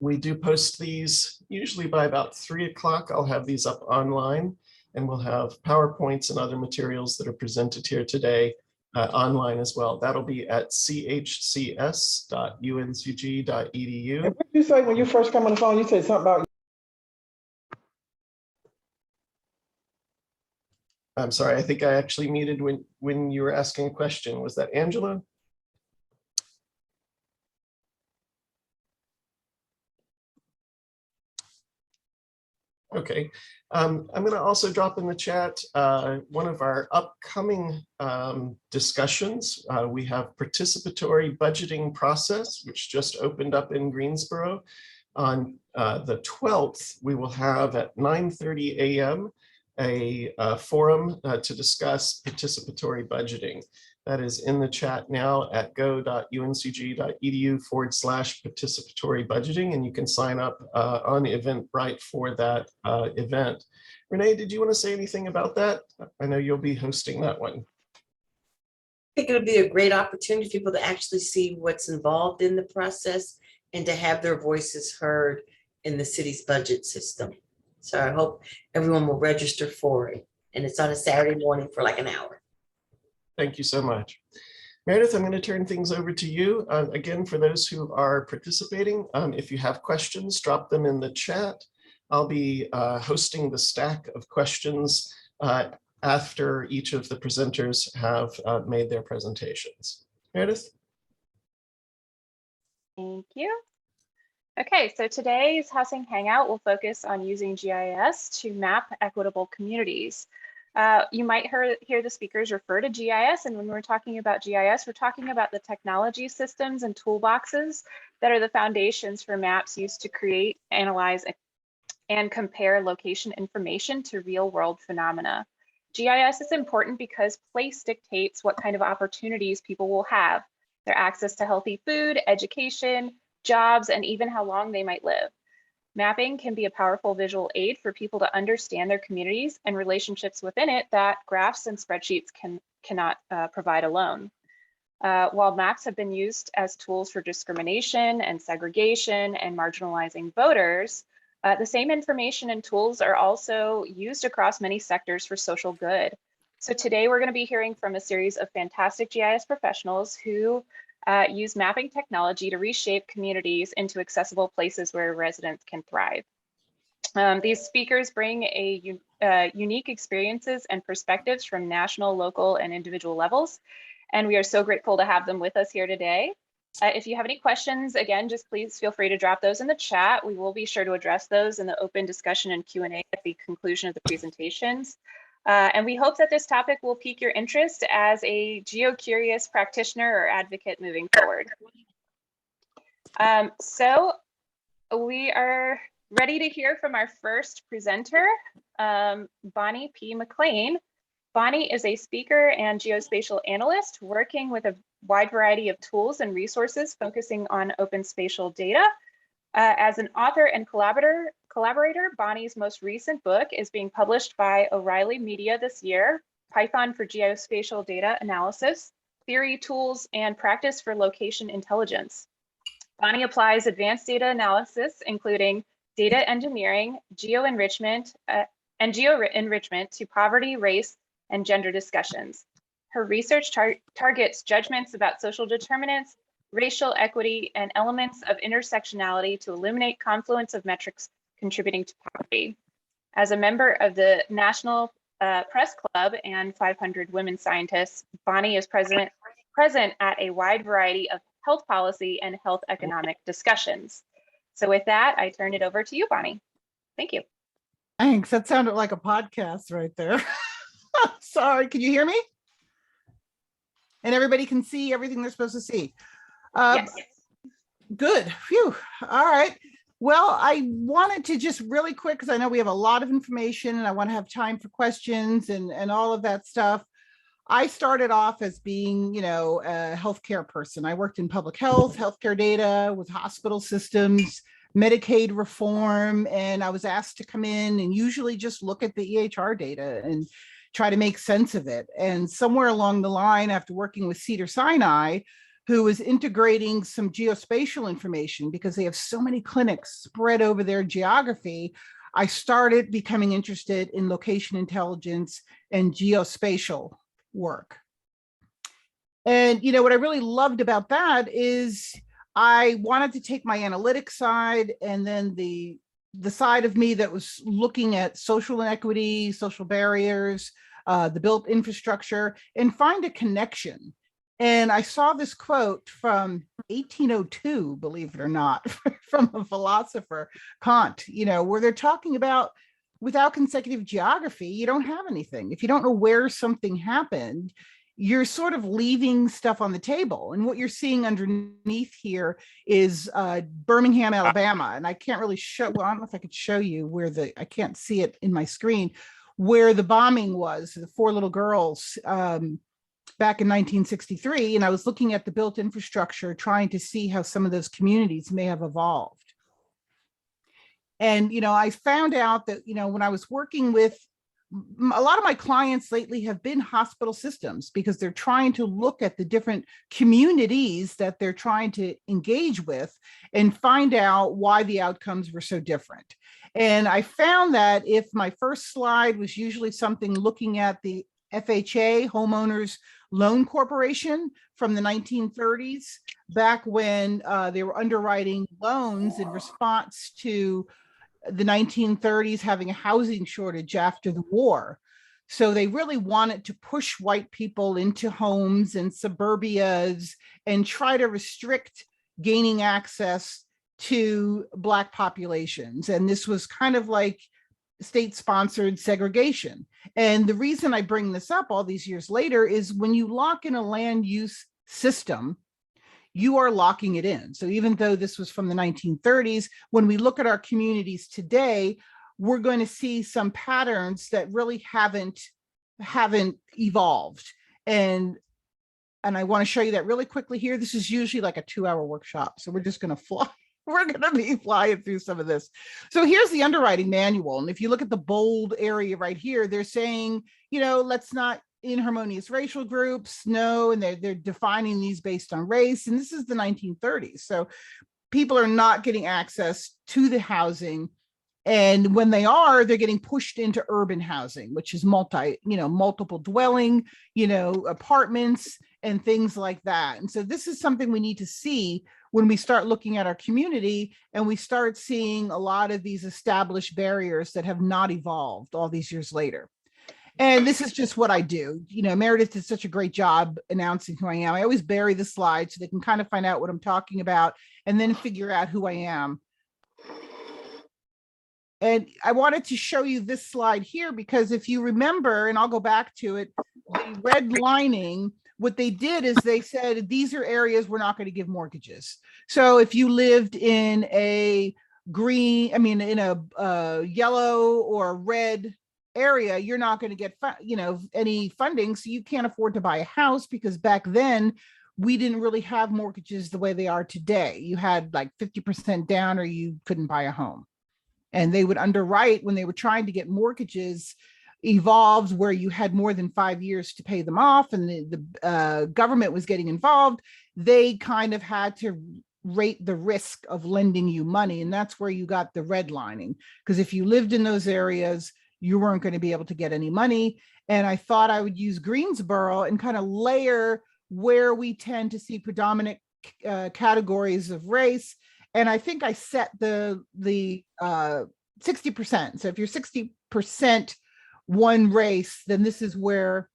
We do post these usually by about 3 o'clock. I'll have these up online, and we'll have PowerPoints and other materials that are presented here today online as well. That'll be at chcs.uncg.edu. What did you say when you first come on the phone? You said something about. I'm sorry, I think I actually muted when you were asking a question. Was that Angela? Okay, I'm going to also drop in the chat one of our upcoming discussions. We have participatory budgeting process, which just opened up in Greensboro. On the 12th, we will have at 9:30 a.m. a forum to discuss participatory budgeting. That is in the chat now at go.uncg.edu/participatory budgeting, and you can sign up on Eventbrite for that event. Renee, did you want to say anything about that? I know you'll be hosting that one. I think it would be a great opportunity for people to actually see what's involved in the process and to have their voices heard in the city's budget system. So I hope everyone will register for it. And it's on a Saturday morning for like an hour. Thank you so much. Meredith, I'm going to turn things over to you. Again, for those who are participating, if you have questions, drop them in the chat. I'll be hosting the stack of questions after each of the presenters have made their presentations. Meredith? Thank you. Okay, so today's Housing Hangout will focus on using GIS to map equitable communities. You might hear the speakers refer to GIS, and when we're talking about GIS, we're talking about the technology systems and toolboxes that are the foundations for maps used to create, analyze, and compare location information to real-world phenomena. GIS is important because place dictates what kind of opportunities people will have, their access to healthy food, education, jobs, and even how long they might live. Mapping can be a powerful visual aid for people to understand their communities and relationships within it that graphs and spreadsheets cannot provide alone. While maps have been used as tools for discrimination and segregation and marginalizing voters, the same information and tools are also used across many sectors for social good. So today we're going to be hearing from a series of fantastic GIS professionals who use mapping technology to reshape communities into accessible places where residents can thrive. These speakers bring unique experiences and perspectives from national, local, and individual levels, and we are so grateful to have them with us here today. If you have any questions, again, just please feel free to drop those in the chat. We will be sure to address those in the open discussion and Q&A at the conclusion of the presentations. And we hope that this topic will pique your interest as a geo-curious practitioner or advocate moving forward. So we are ready to hear from our first presenter, Bonnie P. McLean. Bonnie is a speaker and geospatial analyst working with a wide variety of tools and resources focusing on open spatial data. As an author and collaborator, Bonnie's most recent book is being published by O'Reilly Media this year, Python for Geospatial Data Analysis, Theory, Tools, and Practice for Location Intelligence. Bonnie applies advanced data analysis, including data engineering, geo-enrichment to poverty, race, and gender discussions. Her research targets judgments about social determinants, racial equity, and elements of intersectionality to eliminate confluence of metrics contributing to poverty. As a member of the National Press Club and 500 Women Scientists, Bonnie is present at a wide variety of health policy and health economic discussions. So with that, I turn it over to you, Bonnie. Thank you. Thanks. That sounded like a podcast right there. Sorry, can you hear me? And everybody can see everything they're supposed to see. Yes. Good. Phew. All right. Well, I wanted to just really quick, because I know we have a lot of information and I want to have time for questions and all of that stuff. I started off as being, a healthcare person. I worked in public health, healthcare data with hospital systems, Medicaid reform, and I was asked to come in and usually just look at the EHR data and try to make sense of it. And somewhere along the line, after working with Cedars-Sinai, who was integrating some geospatial information because they have so many clinics spread over their geography. I started becoming interested in location intelligence and geospatial work. And what I really loved about that is I wanted to take my analytics side and then the side of me that was looking at social inequity, social barriers, the built infrastructure, and find a connection. And I saw this quote from 1802, believe it or not, from a philosopher, Kant, where they're talking about without consecutive geography, you don't have anything. If you don't know where something happened, you're sort of leaving stuff on the table. And what you're seeing underneath here is Birmingham, Alabama. And I can't really show, well, I don't know if I could show you where I can't see it in my screen, where the bombing was, the 4 little girls back in 1963. And I was looking at the built infrastructure, trying to see how some of those communities may have evolved. And, I found out that, when I was working with a lot of my clients lately have been hospital systems because they're trying to look at the different communities that they're trying to engage with and find out why the outcomes were so different. And I found that if my first slide was usually something looking at the FHA, Homeowners Loan Corporation, from the 1930s, back when they were underwriting loans in response to the 1930s having a housing shortage after the war. So they really wanted to push white people into homes and suburbias and try to restrict gaining access to Black populations. And this was kind of like state-sponsored segregation. And the reason I bring this up all these years later is when you lock in a land use system, you are locking it in. So even though this was from the 1930s, when we look at our communities today, we're going to see some patterns that really haven't evolved. And I want to show you that really quickly here. This is usually like a 2-hour workshop. So we're just going to fly. We're going to be flying through some of this. So here's the underwriting manual. And if you look at the bold area right here, they're saying, let's not inharmonious racial groups, no, and they're defining these based on race. And this is the 1930s. So people are not getting access to the housing. And when they are, they're getting pushed into urban housing, which is multiple dwelling, apartments and things like that. And so this is something we need to see when we start looking at our community and we start seeing a lot of these established barriers that have not evolved all these years later. And this is just what I do. Meredith did such a great job announcing who I am. I always bury the slide so they can kind of find out what I'm talking about and then figure out who I am. And I wanted to show you this slide here because if you remember, and I'll go back to it, the red lining, what they did is they said, these are areas we're not going to give mortgages. So if you lived in a yellow or red area, you're not going to get any funding, so you can't afford to buy a house because back then we didn't really have mortgages the way they are today. You had like 50% down or you couldn't buy a home. And they would underwrite when they were trying to get mortgages evolved where you had more than 5 years to pay them off and the government was getting involved. They kind of had to rate the risk of lending you money, and that's where you got the redlining, because if you lived in those areas you weren't going to be able to get any money. And I thought I would use Greensboro and kind of layer where we tend to see predominant categories of race. And I think I set the 60%. So if you're 60% one race, then this is where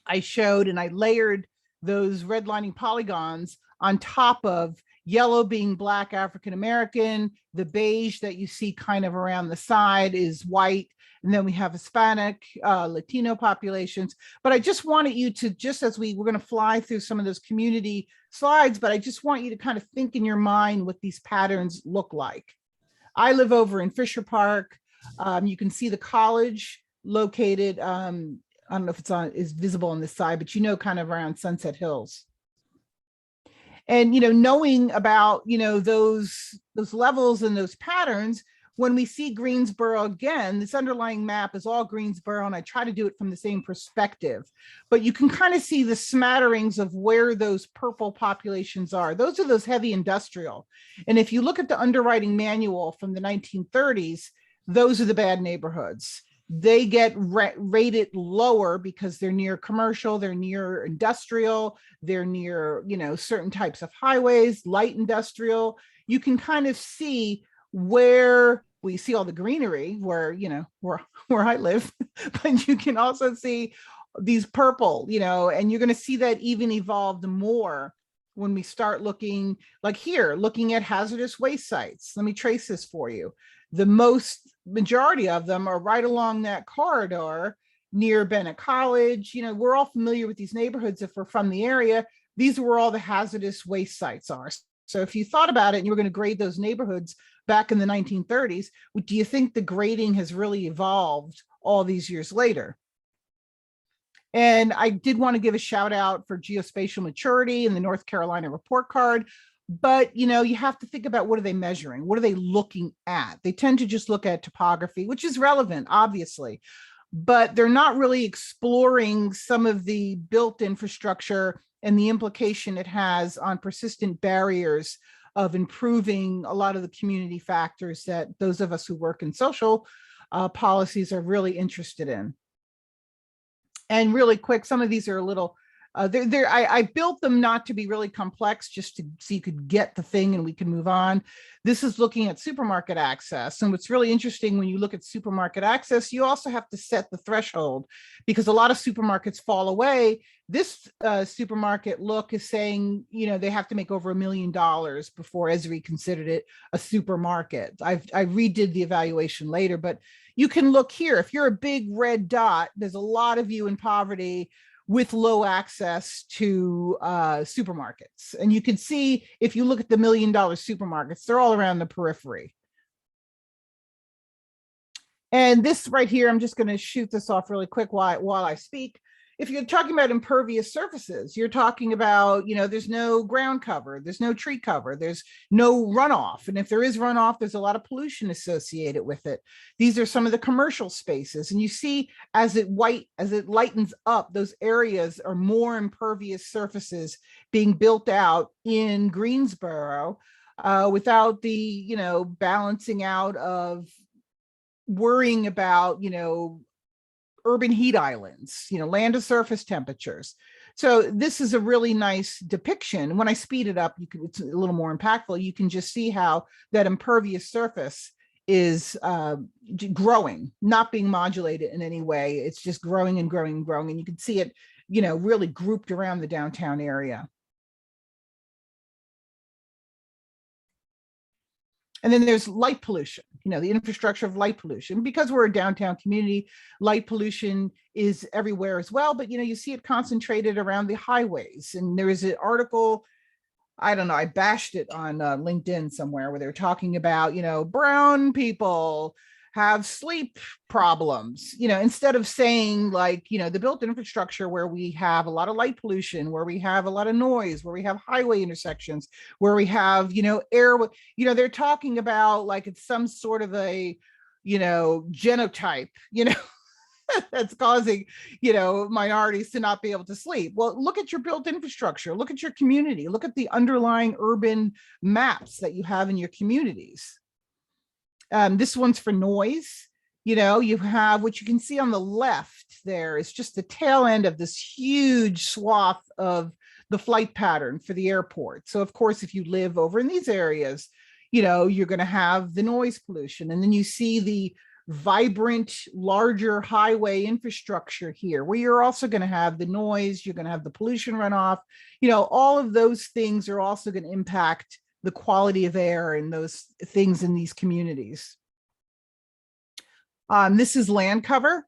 I showed, and I layered those redlining polygons on top of yellow being Black African American, the beige that you see kind of around the side is white, and then we have Hispanic, Latino populations. But I just wanted you to, just as we're going to fly through some of those community slides, but I just want you to kind of think in your mind what these patterns look like. I live over in Fisher Park. You can see the college located, I don't know if is visible on this side, but kind of around Sunset Hills. And knowing about those levels and those patterns, when we see Greensboro again, this underlying map is all Greensboro, and I try to do it from the same perspective, but you can kind of see the smatterings of where those purple populations are. Those are those heavy industrial. And if you look at the underwriting manual from the 1930s, those are the bad neighborhoods. They get rated lower because they're near commercial, they're near industrial, they're near, certain types of highways, light industrial. You can kind of see where we see all the greenery where, where I live, but you can also see these purple, and you're going to see that even evolved more when we start looking like here, looking at hazardous waste sites. Let me trace this for you. The majority of them are right along that corridor near Bennett College. We're all familiar with these neighborhoods if we're from the area. These are where all the hazardous waste sites are. So if you thought about it and you were going to grade those neighborhoods back in the 1930s, do you think the grading has really evolved all these years later? And I did want to give a shout out for geospatial maturity in the North Carolina report card. But, you have to think about, what are they measuring? What are they looking at? They tend to just look at topography, which is relevant, obviously, but they're not really exploring some of the built infrastructure and the implication it has on persistent barriers of improving a lot of the community factors that those of us who work in social policies are really interested in. And really quick, some of these are a little, I built them not to be really complex, just so you could get the thing and we can move on. This is looking at supermarket access. And what's really interesting when you look at supermarket access, you also have to set the threshold, because a lot of supermarkets fall away. This supermarket look is saying, they have to make over $1 million before Esri considered it a supermarket. I redid the evaluation later, but you can look here. If you're a big red dot, there's a lot of you in poverty with low access to supermarkets. And you can see, if you look at the $1 million supermarkets, they're all around the periphery. And this right here, I'm just going to shoot this off really quick while I speak. If you're talking about impervious surfaces, you're talking about, there's no ground cover, there's no tree cover, there's no runoff. And if there is runoff, there's a lot of pollution associated with it. These are some of the commercial spaces. And you see, as it lightens up, those areas are more impervious surfaces being built out in Greensboro without the, balancing out of worrying about, urban heat islands, land to surface temperatures. So this is a really nice depiction. When I speed it up, it's a little more impactful. You can just see how that impervious surface is growing, not being modulated in any way. It's just growing and growing and growing. And you can see it, really grouped around the downtown area. And then there's light pollution, the infrastructure of light pollution. Because we're a downtown community, light pollution is everywhere as well. But, you see it concentrated around the highways. And there is an article, I don't know, I bashed it on LinkedIn somewhere, where they're talking about, brown people have sleep problems, instead of saying like, the built infrastructure where we have a lot of light pollution, where we have a lot of noise, where we have highway intersections, where we have, air, they're talking about like it's some sort of a, genotype, that's causing, minorities to not be able to sleep. Well, look at your built infrastructure, look at your community, look at the underlying urban maps that you have in your communities. This one's for noise. You have what you can see on the left there is just the tail end of this huge swath of the flight pattern for the airport. So of course, if you live over in these areas, you're going to have the noise pollution. And then you see the vibrant, larger highway infrastructure here, where you're also going to have the noise, you're going to have the pollution runoff. All of those things are also going to impact the quality of air and those things in these communities. This is land cover,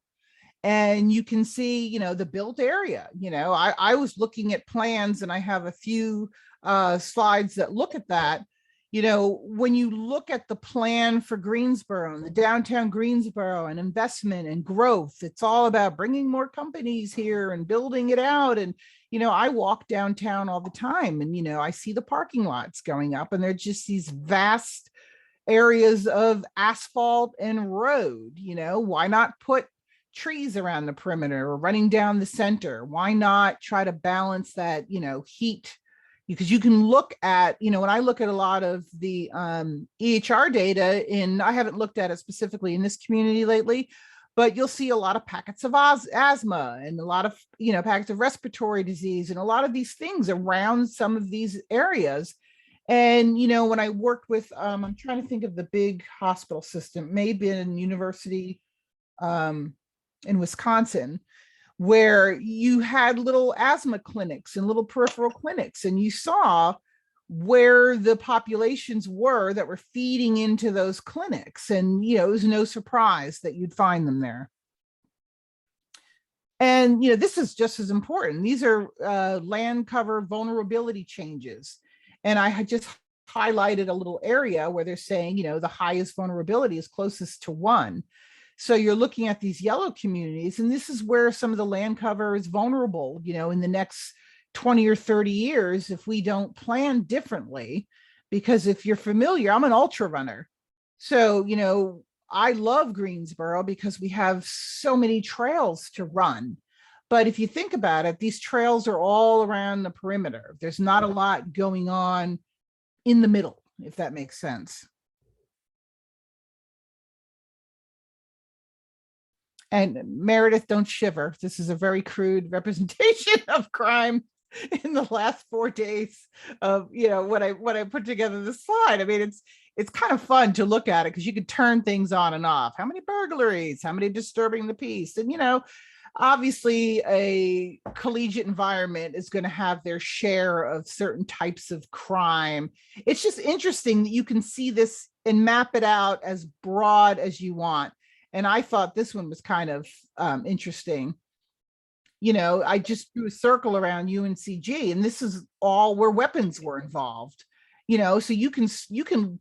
and you can see, the built area. I was looking at plans, and I have a few slides that look at that. When you look at the plan for Greensboro and the downtown Greensboro and investment and growth, it's all about bringing more companies here and building it out. And, I walk downtown all the time, and, I see the parking lots going up, and they're just these vast areas of asphalt and road. You know, why not put trees around the perimeter or running down the center? Why not try to balance that, you know, heat? Because you can look at, you know, when I look at a lot of the EHR data, I haven't looked at it specifically in this community lately, but you'll see a lot of packets of asthma and a lot of, you know, packets of respiratory disease and a lot of these things around some of these areas. And, you know, when I worked with, I'm trying to think of the big hospital system, maybe in university in Wisconsin, where you had little asthma clinics and little peripheral clinics, and you saw where the populations were that were feeding into those clinics. And, you know, it was no surprise that you'd find them there. And, you know, this is just as important. These are land cover vulnerability changes. And I had just highlighted a little area where they're saying, you know, the highest vulnerability is closest to 1. So you're looking at these yellow communities, and this is where some of the land cover is vulnerable, you know, in the next 20 or 30 years, if we don't plan differently. Because if you're familiar, I'm an ultra runner. So, you know, I love Greensboro because we have so many trails to run. But if you think about it, these trails are all around the perimeter. There's not a lot going on in the middle, if that makes sense. And Meredith, don't shiver. This is a very crude representation of crime in the last 4 days of, you know, what I put together this slide. I mean, it's kind of fun to look at it because you could turn things on and off. How many burglaries? How many disturbing the peace? And, you know, obviously a collegiate environment is going to have their share of certain types of crime. It's just interesting that you can see this and map it out as broad as you want. And I thought this one was kind of interesting. You know, I just drew a circle around UNCG, and this is all where weapons were involved. You know, so you can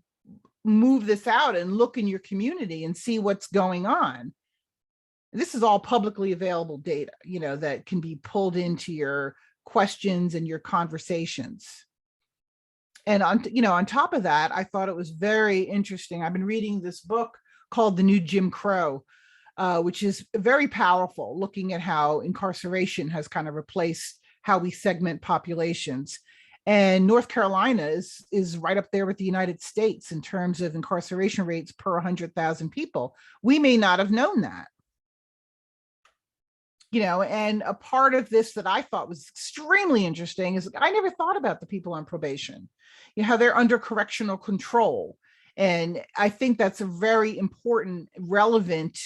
move this out and look in your community and see what's going on. This is all publicly available data, you know, that can be pulled into your questions and your conversations. And on, you know, on top of that, I thought it was very interesting. I've been reading this book called The New Jim Crow, which is very powerful, looking at how incarceration has kind of replaced how we segment populations. And North Carolina is right up there with the United States in terms of incarceration rates per 100,000 people. We may not have known that. You know, and a part of this that I thought was extremely interesting is I never thought about the people on probation, you know, how they're under correctional control. And I think that's a very important, relevant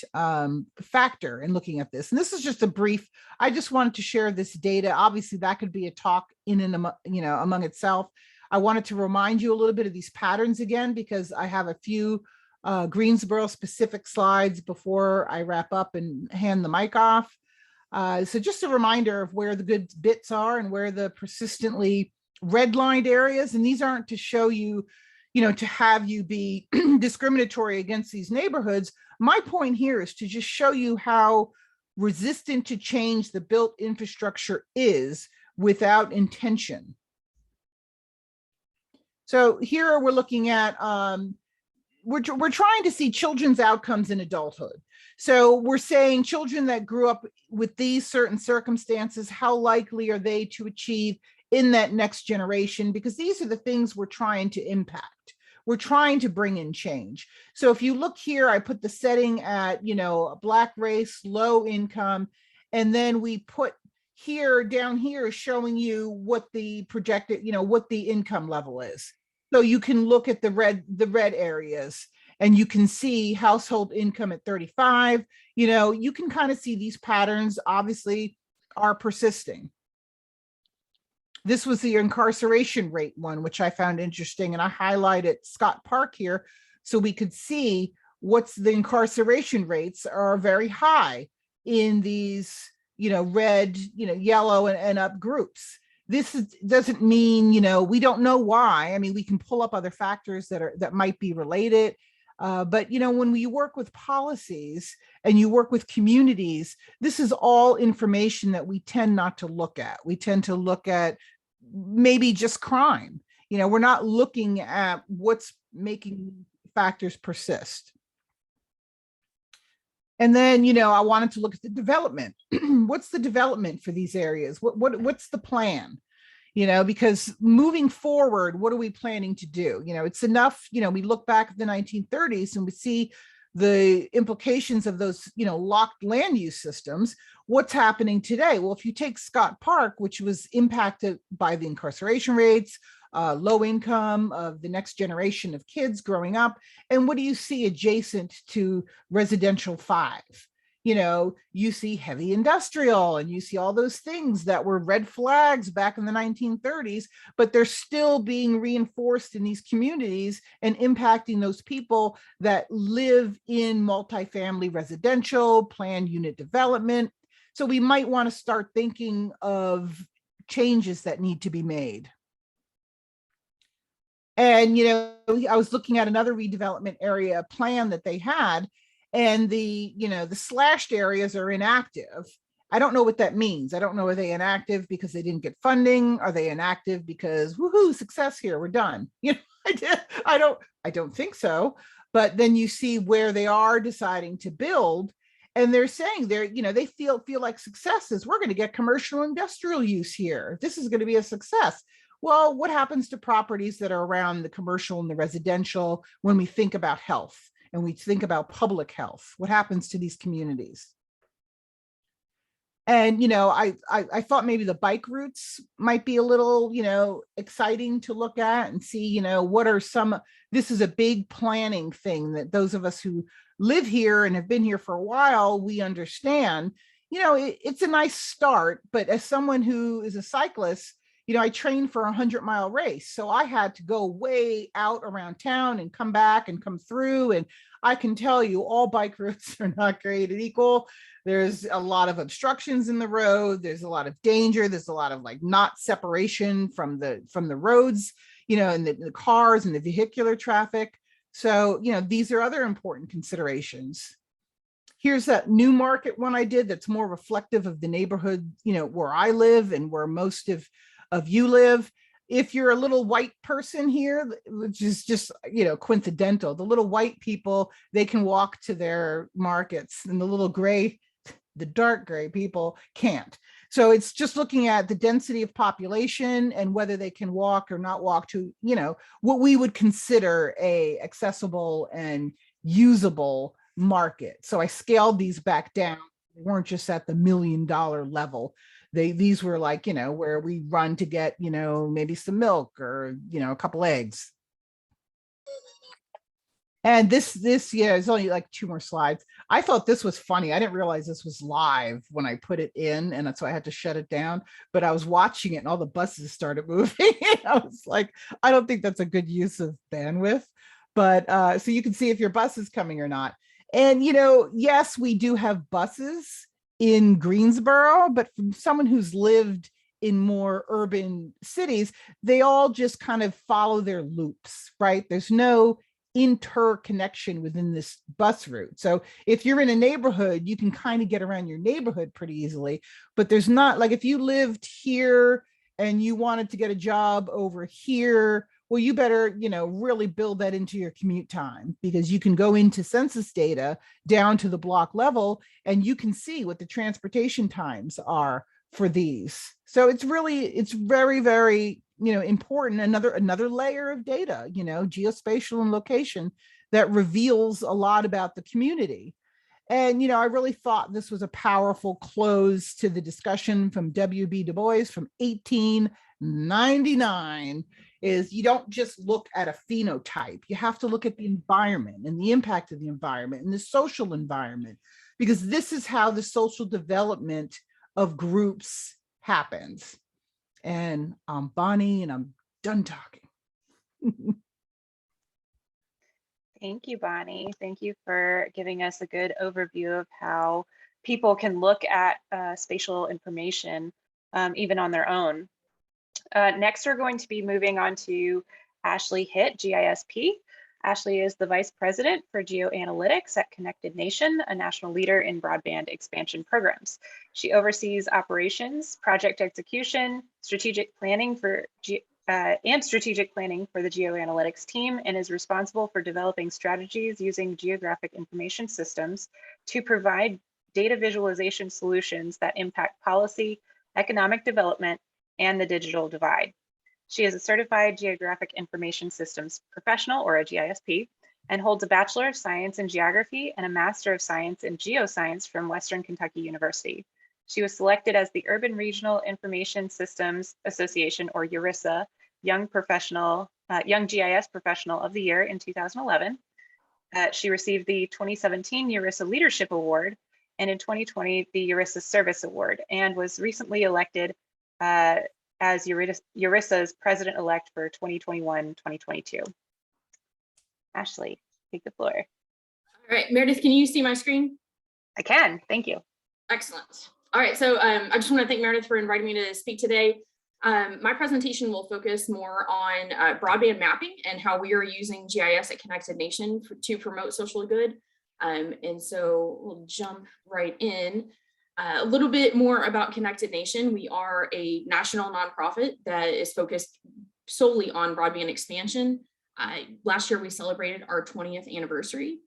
factor in looking at this. And this is just a brief, I just wanted to share this data. Obviously, that could be a talk in and, you know, among itself. I wanted to remind you a little bit of these patterns again, because I have a few Greensboro specific slides before I wrap up and hand the mic off. So just a reminder of where the good bits are and where the persistently redlined areas. And these aren't to show you, you know, to have you be discriminatory against these neighborhoods. My point here is to just show you how resistant to change the built infrastructure is without intention. So here we're looking at, we're trying to see children's outcomes in adulthood. So we're saying children that grew up with these certain circumstances, how likely are they to achieve in that next generation? Because these are the things we're trying to impact. We're trying to bring in change. So if you look here, I put the setting at, you know, Black race, low income, and then we put here, down here, showing you what the projected, you know, what the income level is. So you can look at the red areas, and you can see household income at 35. You know, you can kind of see these patterns obviously are persisting. This was the incarceration rate one, which I found interesting. And I highlighted Scott Park here so we could see what's the incarceration rates are very high in these, you know, red, you know, yellow and up groups. This doesn't mean, you know, we don't know why. I mean, we can pull up other factors that might be related. But, you know, when we work with policies and you work with communities, this is all information that we tend not to look at. We tend to look at maybe just crime. You know, we're not looking at what's making factors persist. And then, I wanted to look at the development. What's the development for these areas? What's the plan? Because moving forward, what are we planning to do? It's enough, we look back at the 1930s and we see the implications of those, locked land use systems. What's happening today? Well, if you take Scott Park, which was impacted by the incarceration rates, low income of the next generation of kids growing up, and what do you see adjacent to residential 5? You see heavy industrial, and you see all those things that were red flags back in the 1930s, but they're still being reinforced in these communities and impacting those people that live in multifamily residential, planned unit development. So we might want to start thinking of changes that need to be made. And, I was looking at another redevelopment area plan that they had, and the slashed areas are inactive. I don't know what that means. I don't know, are they inactive because they didn't get funding? Are they inactive because woohoo, success here, we're done? I don't think so. But then you see where they are deciding to build, and they're saying they feel like success is, we're going to get commercial industrial use here. This is going to be a success. Well, what happens to properties that are around the commercial and the residential when we think about health and we think about public health? What happens to these communities? And, I thought maybe the bike routes might be a little, exciting to look at and see, what are this is a big planning thing that those of us who live here and have been here for a while, we understand, it's a nice start, but as someone who is a cyclist, I trained for a 100-mile race. So I had to go way out around town and come back and come through. And I can tell you all bike routes are not created equal. There's a lot of obstructions in the road. There's a lot of danger. There's a lot of not separation from the roads, and the cars and the vehicular traffic. So, these are other important considerations. Here's that new market one I did that's more reflective of the neighborhood, where I live and where most of you live. If you're a little white person here, which is just, coincidental, the little white people, they can walk to their markets, and the dark gray people can't. So it's just looking at the density of population and whether they can walk or not walk to, what we would consider a accessible and usable market. So I scaled these back down. They weren't just at the $1 million level. These were where we run to get, maybe some milk or, a couple eggs. And this, it's only 2 more slides. I thought this was funny. I didn't realize this was live when I put it in, and so I had to shut it down. But I was watching it, and all the buses started moving. I was like, I don't think that's a good use of bandwidth. But so you can see if your bus is coming or not. And yes, we do have buses in Greensboro, but from someone who's lived in more urban cities, they all just kind of follow their loops, right? There's no interconnection within this bus route. So if you're in a neighborhood, you can kind of get around your neighborhood pretty easily, but there's not, if you lived here and you wanted to get a job over here, well, you better, really build that into your commute time, because you can go into census data down to the block level and you can see what the transportation times are for these. So it's very, very, important. Another layer of data, geospatial and location that reveals a lot about the community. And, I really thought this was a powerful close to the discussion from W.B. Du Bois from 1899. Is you don't just look at a phenotype, you have to look at the environment and the impact of the environment and the social environment, because this is how the social development of groups happens. And I'm Bonnie, and I'm done talking. Thank you, Bonnie. Thank you for giving us a good overview of how people can look at spatial information even on their own. Next, we're going to be moving on to Ashley Hitt, GISP. Ashley is the Vice President for Geoanalytics at Connected Nation, a national leader in broadband expansion programs. She oversees operations, project execution, strategic planning for and strategic planning for the geoanalytics team and is responsible for developing strategies using geographic information systems to provide data visualization solutions that impact policy, economic development, and the digital divide. She is a certified geographic information systems professional, or a GISP, and holds a Bachelor of Science in Geography and a Master of Science in Geoscience from Western Kentucky University. She was selected as the Urban Regional Information Systems Association, or URISA, Young GIS Professional of the Year in 2011. She received the 2017 URISA Leadership Award and in 2020 the URISA Service Award, and was recently elected as URISA's President-elect for 2021-2022. Ashley, take the floor. All right, Meredith, can you see my screen? I can, thank you. Excellent. All right, so I just want to thank Meredith for inviting me to speak today. My presentation will focus more on broadband mapping and how we are using GIS at Connected Nation to promote social good. And so we'll jump right in. A little bit more about Connected Nation. We are a national nonprofit that is focused solely on broadband expansion. Last year, we celebrated our 20th anniversary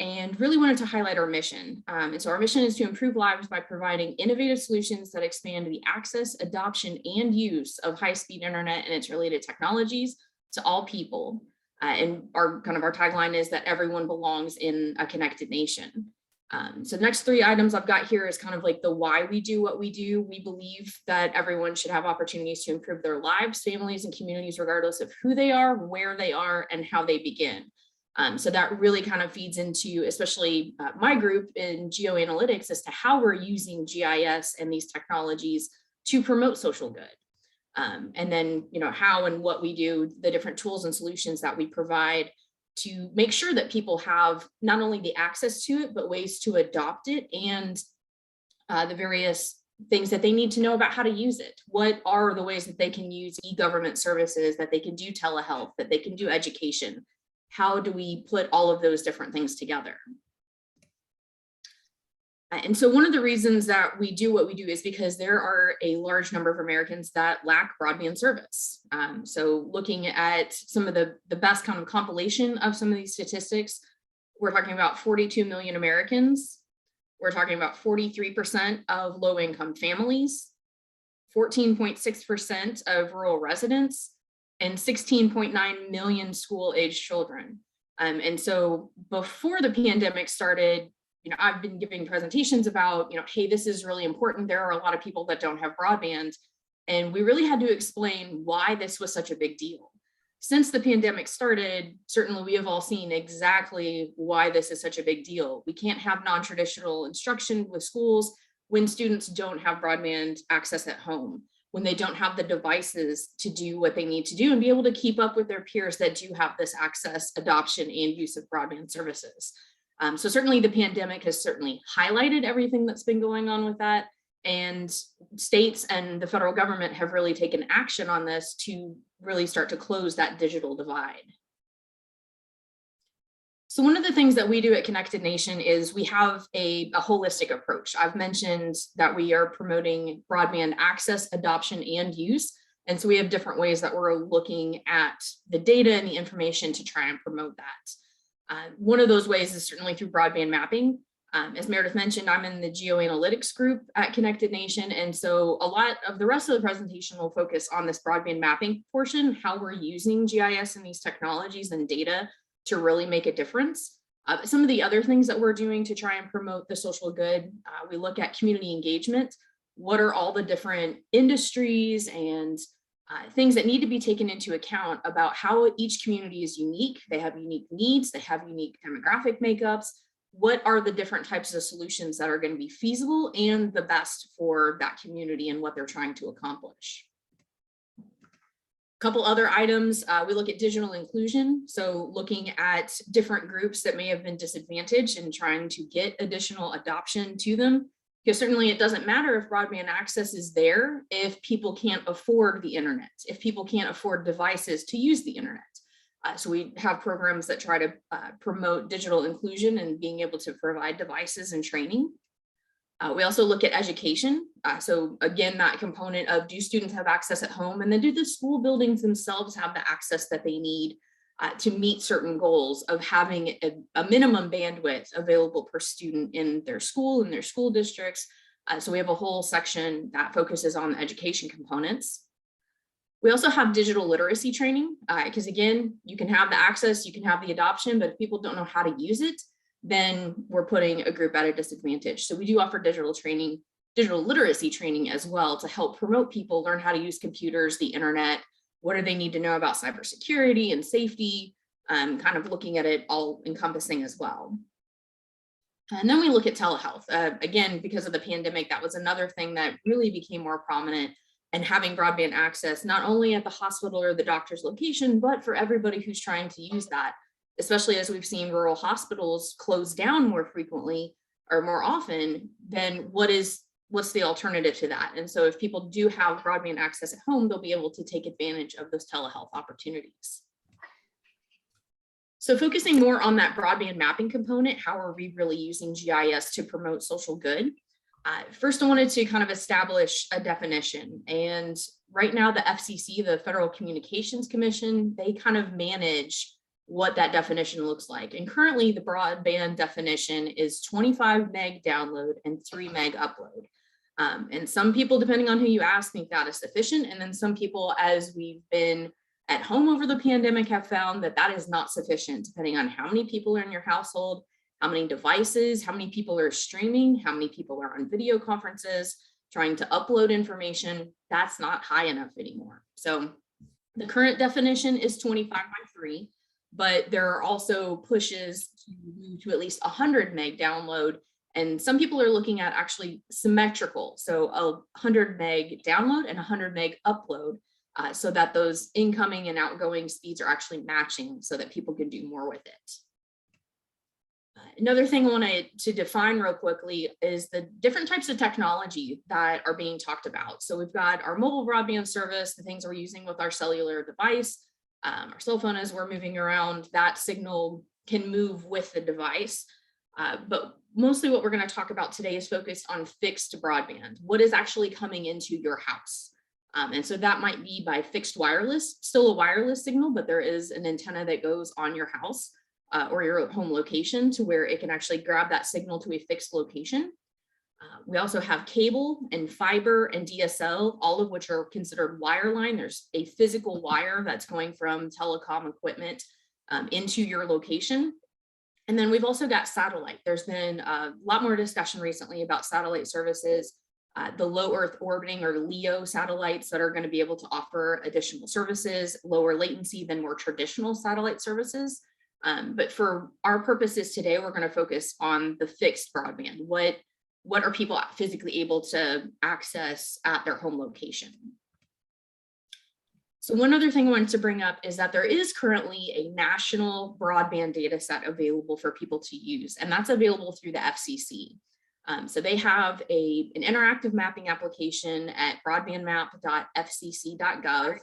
and really wanted to highlight our mission. And so our mission is to improve lives by providing innovative solutions that expand the access, adoption, and use of high-speed internet and its related technologies to all people. And our tagline is that everyone belongs in a connected nation. So the next three items I've got here is kind of like the why we do what we do. We believe that everyone should have opportunities to improve their lives, families, and communities, regardless of who they are, where they are, and how they begin. So that really kind of feeds into, especially my group in geoanalytics, as to how we're using GIS and these technologies to promote social good. And then, how and what we do, the different tools and solutions that we provide to make sure that people have not only the access to it, but ways to adopt it and the various things that they need to know about how to use it. What are the ways that they can use e-government services, that they can do telehealth, that they can do education? How do we put all of those different things together? And so one of the reasons that we do what we do is because there are a large number of Americans that lack broadband service. So looking at some of the best kind of compilation of some of these statistics, we're talking about 42 million Americans. We're talking about 43% of low-income families, 14.6% of rural residents, and 16.9 million school-aged children. And so before the pandemic started, I've been giving presentations about, hey, this is really important. There are a lot of people that don't have broadband. And we really had to explain why this was such a big deal. Since the pandemic started, certainly we have all seen exactly why this is such a big deal. We can't have non-traditional instruction with schools when students don't have broadband access at home, when they don't have the devices to do what they need to do and be able to keep up with their peers that do have this access, adoption, and use of broadband services. So certainly the pandemic has certainly highlighted everything that's been going on with that. And states and the federal government have really taken action on this to really start to close that digital divide. So one of the things that we do at Connected Nation is we have a holistic approach. I've mentioned that we are promoting broadband access, adoption, and use. And so we have different ways that we're looking at the data and the information to try and promote that. One of those ways is certainly through broadband mapping. As Meredith mentioned, I'm in the geoanalytics group at Connected Nation. And so a lot of the rest of the presentation will focus on this broadband mapping portion, how we're using GIS and these technologies and data to really make a difference. Some of the other things that we're doing to try and promote the social good, we look at community engagement. What are all the different industries and things that need to be taken into account about how each community is unique? They have unique needs, they have unique demographic makeups. What are the different types of solutions that are going to be feasible and the best for that community and what they're trying to accomplish? A couple other items, we look at digital inclusion. So looking at different groups that may have been disadvantaged and trying to get additional adoption to them. Because certainly it doesn't matter if broadband access is there if people can't afford the internet, if people can't afford devices to use the internet. So we have programs that try to promote digital inclusion and being able to provide devices and training. We also look at education. So again, that component of, do students have access at home? And then do the school buildings themselves have the access that they need to meet certain goals of having a minimum bandwidth available per student in their school, in their school districts. So we have a whole section that focuses on the education components. We also have digital literacy training, because again, you can have the access, you can have the adoption, but if people don't know how to use it, then we're putting a group at a disadvantage. So we do offer digital literacy training as well, to help promote people learn how to use computers, the internet. What do they need to know about cybersecurity and safety? Kind of looking at it all encompassing as well. And then we look at telehealth. Again, because of the pandemic, that was another thing that really became more prominent, and having broadband access, not only at the hospital or the doctor's location, but for everybody who's trying to use that, especially as we've seen rural hospitals close down more frequently or more often, then what's the alternative to that? And so if people do have broadband access at home, they'll be able to take advantage of those telehealth opportunities. So focusing more on that broadband mapping component, how are we really using GIS to promote social good? First, I wanted to kind of establish a definition. And right now, the FCC, the Federal Communications Commission, they kind of manage what that definition looks like. And currently, the broadband definition is 25 meg download and 3 meg upload. And some people, depending on who you ask, think that is sufficient. And then some people, as we've been at home over the pandemic, have found that that is not sufficient, depending on how many people are in your household, how many devices, how many people are streaming, how many people are on video conferences, trying to upload information. That's not high enough anymore. So the current definition is 25 by 3, but there are also pushes to move to at least 100 meg download. And some people are looking at actually symmetrical. So a 100 meg download and 100 meg upload, so that those incoming and outgoing speeds are actually matching, so that people can do more with it. Another thing I wanted to define real quickly is the different types of technology that are being talked about. So we've got our mobile broadband service, the things we're using with our cellular device, our cell phone as we're moving around, that signal can move with the device. But mostly what we're going to talk about today is focused on fixed broadband, what is actually coming into your house. And so that might be by fixed wireless, still a wireless signal, but there is an antenna that goes on your house or your home location to where it can actually grab that signal to a fixed location. We also have cable and fiber and DSL, all of which are considered wireline. There's a physical wire that's going from telecom equipment into your location. And then we've also got satellite. There's been a lot more discussion recently about satellite services, the low Earth orbiting or LEO satellites that are going to be able to offer additional services, lower latency than more traditional satellite services. But for our purposes today, we're going to focus on the fixed broadband. What are people physically able to access at their home location? So one other thing I wanted to bring up is that there is currently a national broadband data set available for people to use, and that's available through the FCC. So they have an interactive mapping application at broadbandmap.fcc.gov,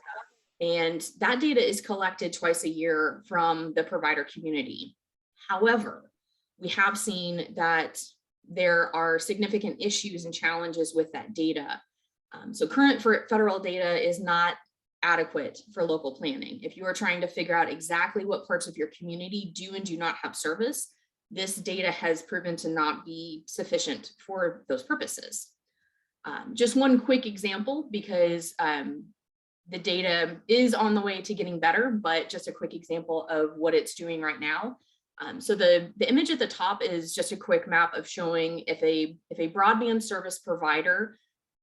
and that data is collected twice a year from the provider community. However, we have seen that there are significant issues and challenges with that data. So current federal data is not adequate for local planning. If you are trying to figure out exactly what parts of your community do and do not have service, this data has proven to not be sufficient for those purposes. Just one quick example, because the data is on the way to getting better, but just a quick example of what it's doing right now. So the image at the top is just a quick map of showing if a broadband service provider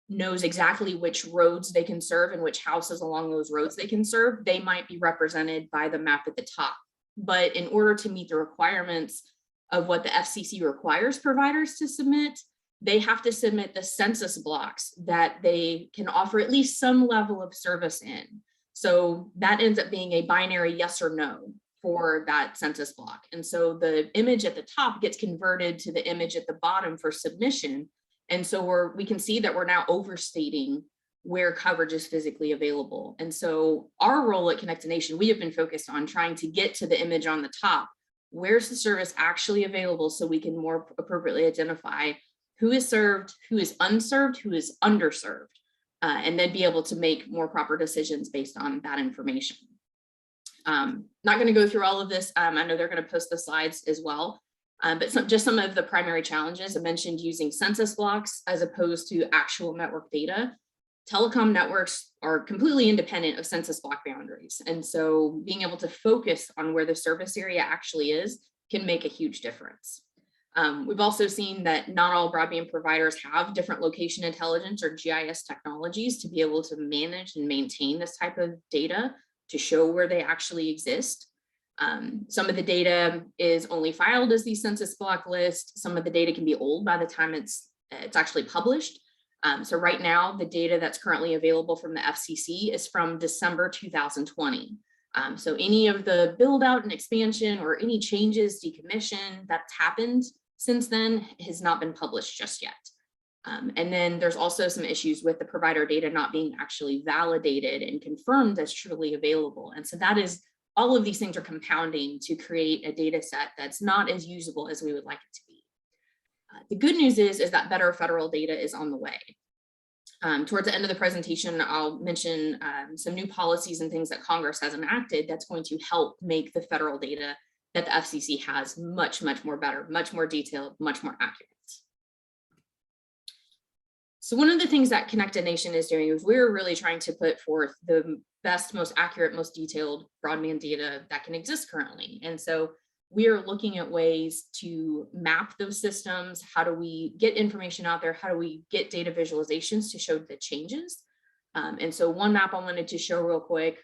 knows exactly which roads they can serve and which houses along those roads they can serve, they might be represented by the map at the top. But in order to meet the requirements of what the FCC requires providers to submit, they have to submit the census blocks that they can offer at least some level of service in. So that ends up being a binary yes or no for that census block. And so the image at the top gets converted to the image at the bottom for submission. And so we can see that we're now overstating where coverage is physically available. And so our role at Connected Nation, we have been focused on trying to get to the image on the top. Where's the service actually available so we can more appropriately identify who is served, who is unserved, who is underserved, and then be able to make more proper decisions based on that information. Not going to go through all of this. I know they're going to post the slides as well. But just some of the primary challenges I mentioned: using census blocks as opposed to actual network data. Telecom networks are completely independent of census block boundaries. And so being able to focus on where the service area actually is can make a huge difference. We've also seen that not all broadband providers have different location intelligence or GIS technologies to be able to manage and maintain this type of data to show where they actually exist. Some of the data is only filed as the census block list. Some of the data can be old by the time it's actually published. So right now, the data that's currently available from the FCC is from December 2020. So any of the build out and expansion or any changes, decommission that's happened since then has not been published just yet. And then there's also some issues with the provider data not being actually validated and confirmed as truly available. And so that is, all of these things are compounding to create a data set that's not as usable as we would like it to be. The good news is that better federal data is on the way. Towards the end of the presentation, I'll mention some new policies and things that Congress has enacted that's going to help make the federal data that the FCC has much, much more better, much more detailed, much more accurate. So one of the things that Connected Nation is doing is we're really trying to put forth the best, most accurate, most detailed broadband data that can exist currently. And so we are looking at ways to map those systems. How do we get information out there? How do we get data visualizations to show the changes? And so one map I wanted to show real quick,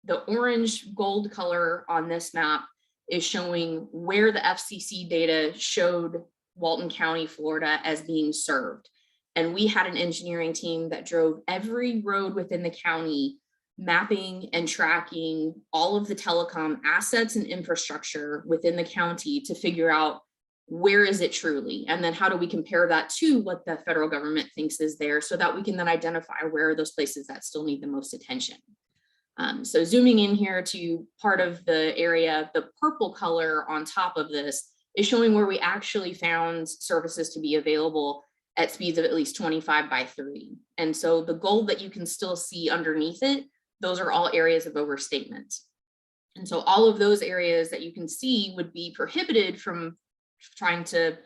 the orange gold color on this map is showing where the FCC data showed Walton County, Florida as being served. And we had an engineering team that drove every road within the county, mapping and tracking all of the telecom assets and infrastructure within the county to figure out where is it truly, and then how do we compare that to what the federal government thinks is there, so that we can then identify where are those places that still need the most attention. So zooming in here to part of the area, the purple color on top of this is showing where we actually found services to be available at speeds of at least 25 by 3. And so the gold that you can still see underneath it, those are all areas of overstatement. And so all of those areas that you can see would be prohibited from trying to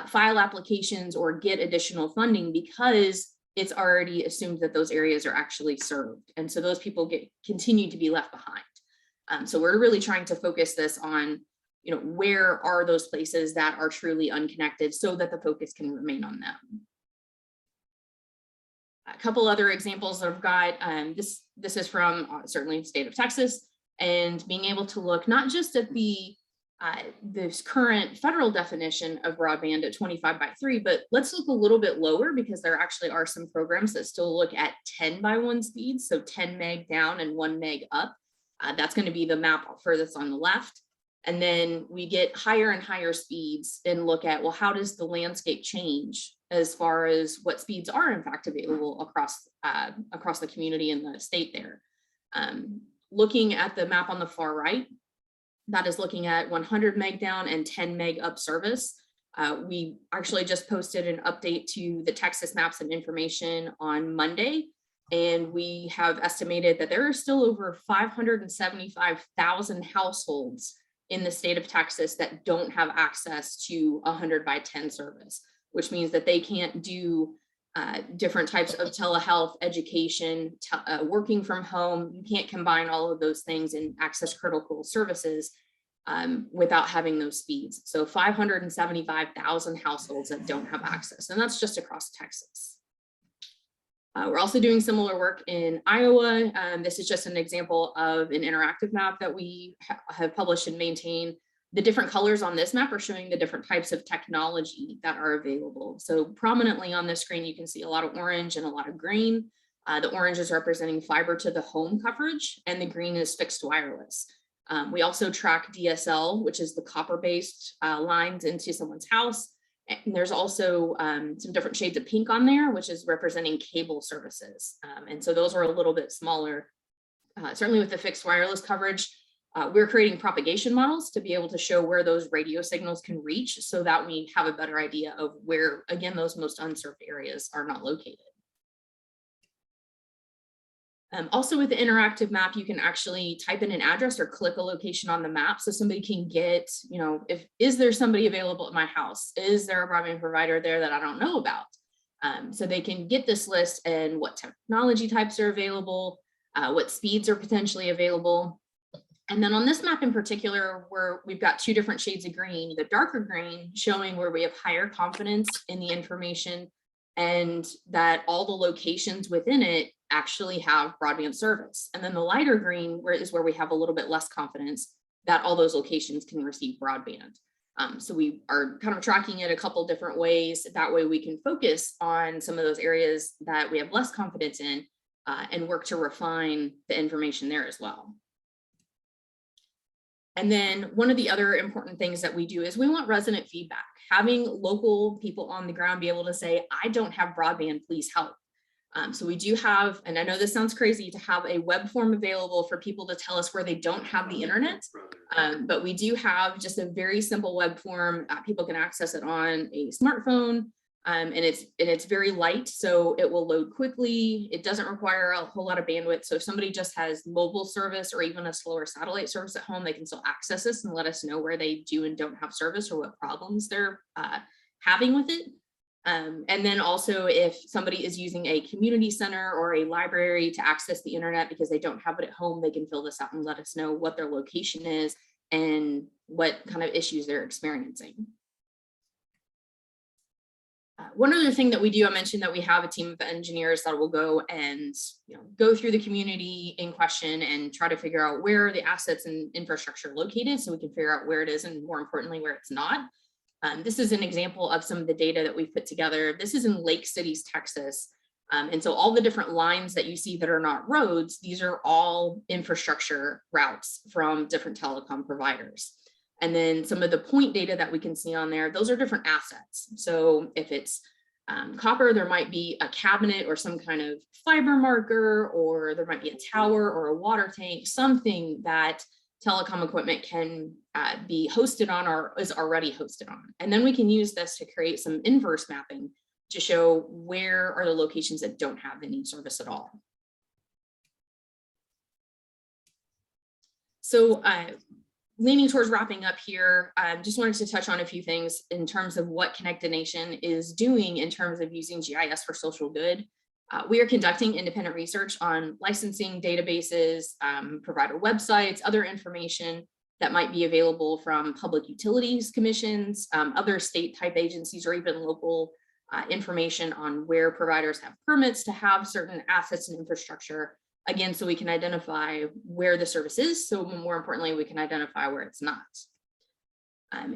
file applications or get additional funding, because it's already assumed that those areas are actually served. And so those people continue to be left behind. So we're really trying to focus this on, where are those places that are truly unconnected, so that the focus can remain on them. A couple other examples that I've got, this is from certainly the state of Texas, and being able to look not just at this current federal definition of broadband at 25 by 3, but let's look a little bit lower, because there actually are some programs that still look at 10 by 1 speeds, so 10 meg down and 1 meg up. That's going to be the map furthest on the left. And then we get higher and higher speeds and look at, well, how does the landscape change as far as what speeds are in fact available across the community and the state there. Looking at the map on the far right, that is looking at 100 meg down and 10 meg up service. We actually just posted an update to the Texas Maps and Information on Monday, and we have estimated that there are still over 575,000 households in the state of Texas that don't have access to 100 by 10 service, which means that they can't do different types of telehealth, education, working from home. You can't combine all of those things and access critical services without having those speeds. So 575,000 households that don't have access, and that's just across Texas. We're also doing similar work in Iowa. This is just an example of an interactive map that we have published and maintained. The different colors on this map are showing the different types of technology that are available. So prominently on this screen, you can see a lot of orange and a lot of green. The orange is representing fiber to the home coverage, and the green is fixed wireless. We also track DSL, which is the copper-based lines into someone's house. And there's also some different shades of pink on there, which is representing cable services. And so those are a little bit smaller, certainly with the fixed wireless coverage. We're creating propagation models to be able to show where those radio signals can reach so that we have a better idea of where, again, those most unserved areas are not located. Also with the interactive map, you can actually type in an address or click a location on the map so somebody can get, you know, is there somebody available at my house? Is there a broadband provider there that I don't know about? So they can get this list and what technology types are available, what speeds are potentially available. And then on this map in particular, we've got two different shades of green, the darker green showing where we have higher confidence in the information and that all the locations within it actually have broadband service. And then the lighter green is where we have a little bit less confidence that all those locations can receive broadband. So we are kind of tracking it a couple different ways. That way we can focus on some of those areas that we have less confidence in and work to refine the information there as well. And then one of the other important things that we do is we want resident feedback, having local people on the ground be able to say, I don't have broadband, please help. So we do have, and I know this sounds crazy, to have a web form available for people to tell us where they don't have the internet, but we do have just a very simple web form. People can access it on a smartphone, and it's very light, so it will load quickly. It doesn't require a whole lot of bandwidth. So if somebody just has mobile service or even a slower satellite service at home, they can still access this and let us know where they do and don't have service or what problems they're having with it. And then also if somebody is using a community center or a library to access the internet because they don't have it at home, they can fill this out and let us know what their location is and what kind of issues they're experiencing. One other thing that we do, I mentioned that we have a team of engineers that will go and go through the community in question and try to figure out where the assets and infrastructure are located so we can figure out where it is and more importantly, where it's not. This is an example of some of the data that we've put together. This is in Lake Cities, Texas. And so all the different lines that you see that are not roads, these are all infrastructure routes from different telecom providers. And then some of the point data that we can see on there, those are different assets. So if it's copper, there might be a cabinet or some kind of fiber marker, or there might be a tower or a water tank, something that telecom equipment can be hosted on or is already hosted on. And then we can use this to create some inverse mapping to show where are the locations that don't have any service at all. So leaning towards wrapping up here, just wanted to touch on a few things in terms of what Connected Nation is doing in terms of using GIS for social good. We are conducting independent research on licensing databases, provider websites, other information that might be available from public utilities commissions, other state type agencies, or even local information on where providers have permits to have certain assets and infrastructure. Again, so we can identify where the service is. So more importantly, we can identify where it's not.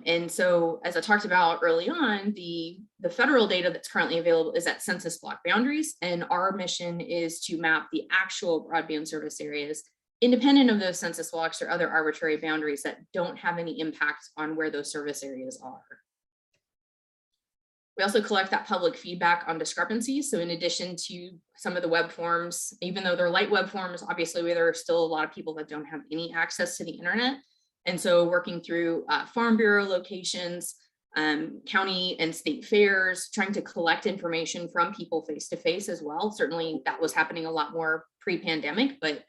And so as I talked about early on, the federal data that's currently available is at census block boundaries. And our mission is to map the actual broadband service areas independent of those census blocks or other arbitrary boundaries that don't have any impact on where those service areas are. We also collect that public feedback on discrepancies. So in addition to some of the web forms, even though they're light web forms, obviously there are still a lot of people that don't have any access to the internet. And so working through Farm Bureau locations, county and state fairs, trying to collect information from people face-to-face as well. Certainly that was happening a lot more pre-pandemic, but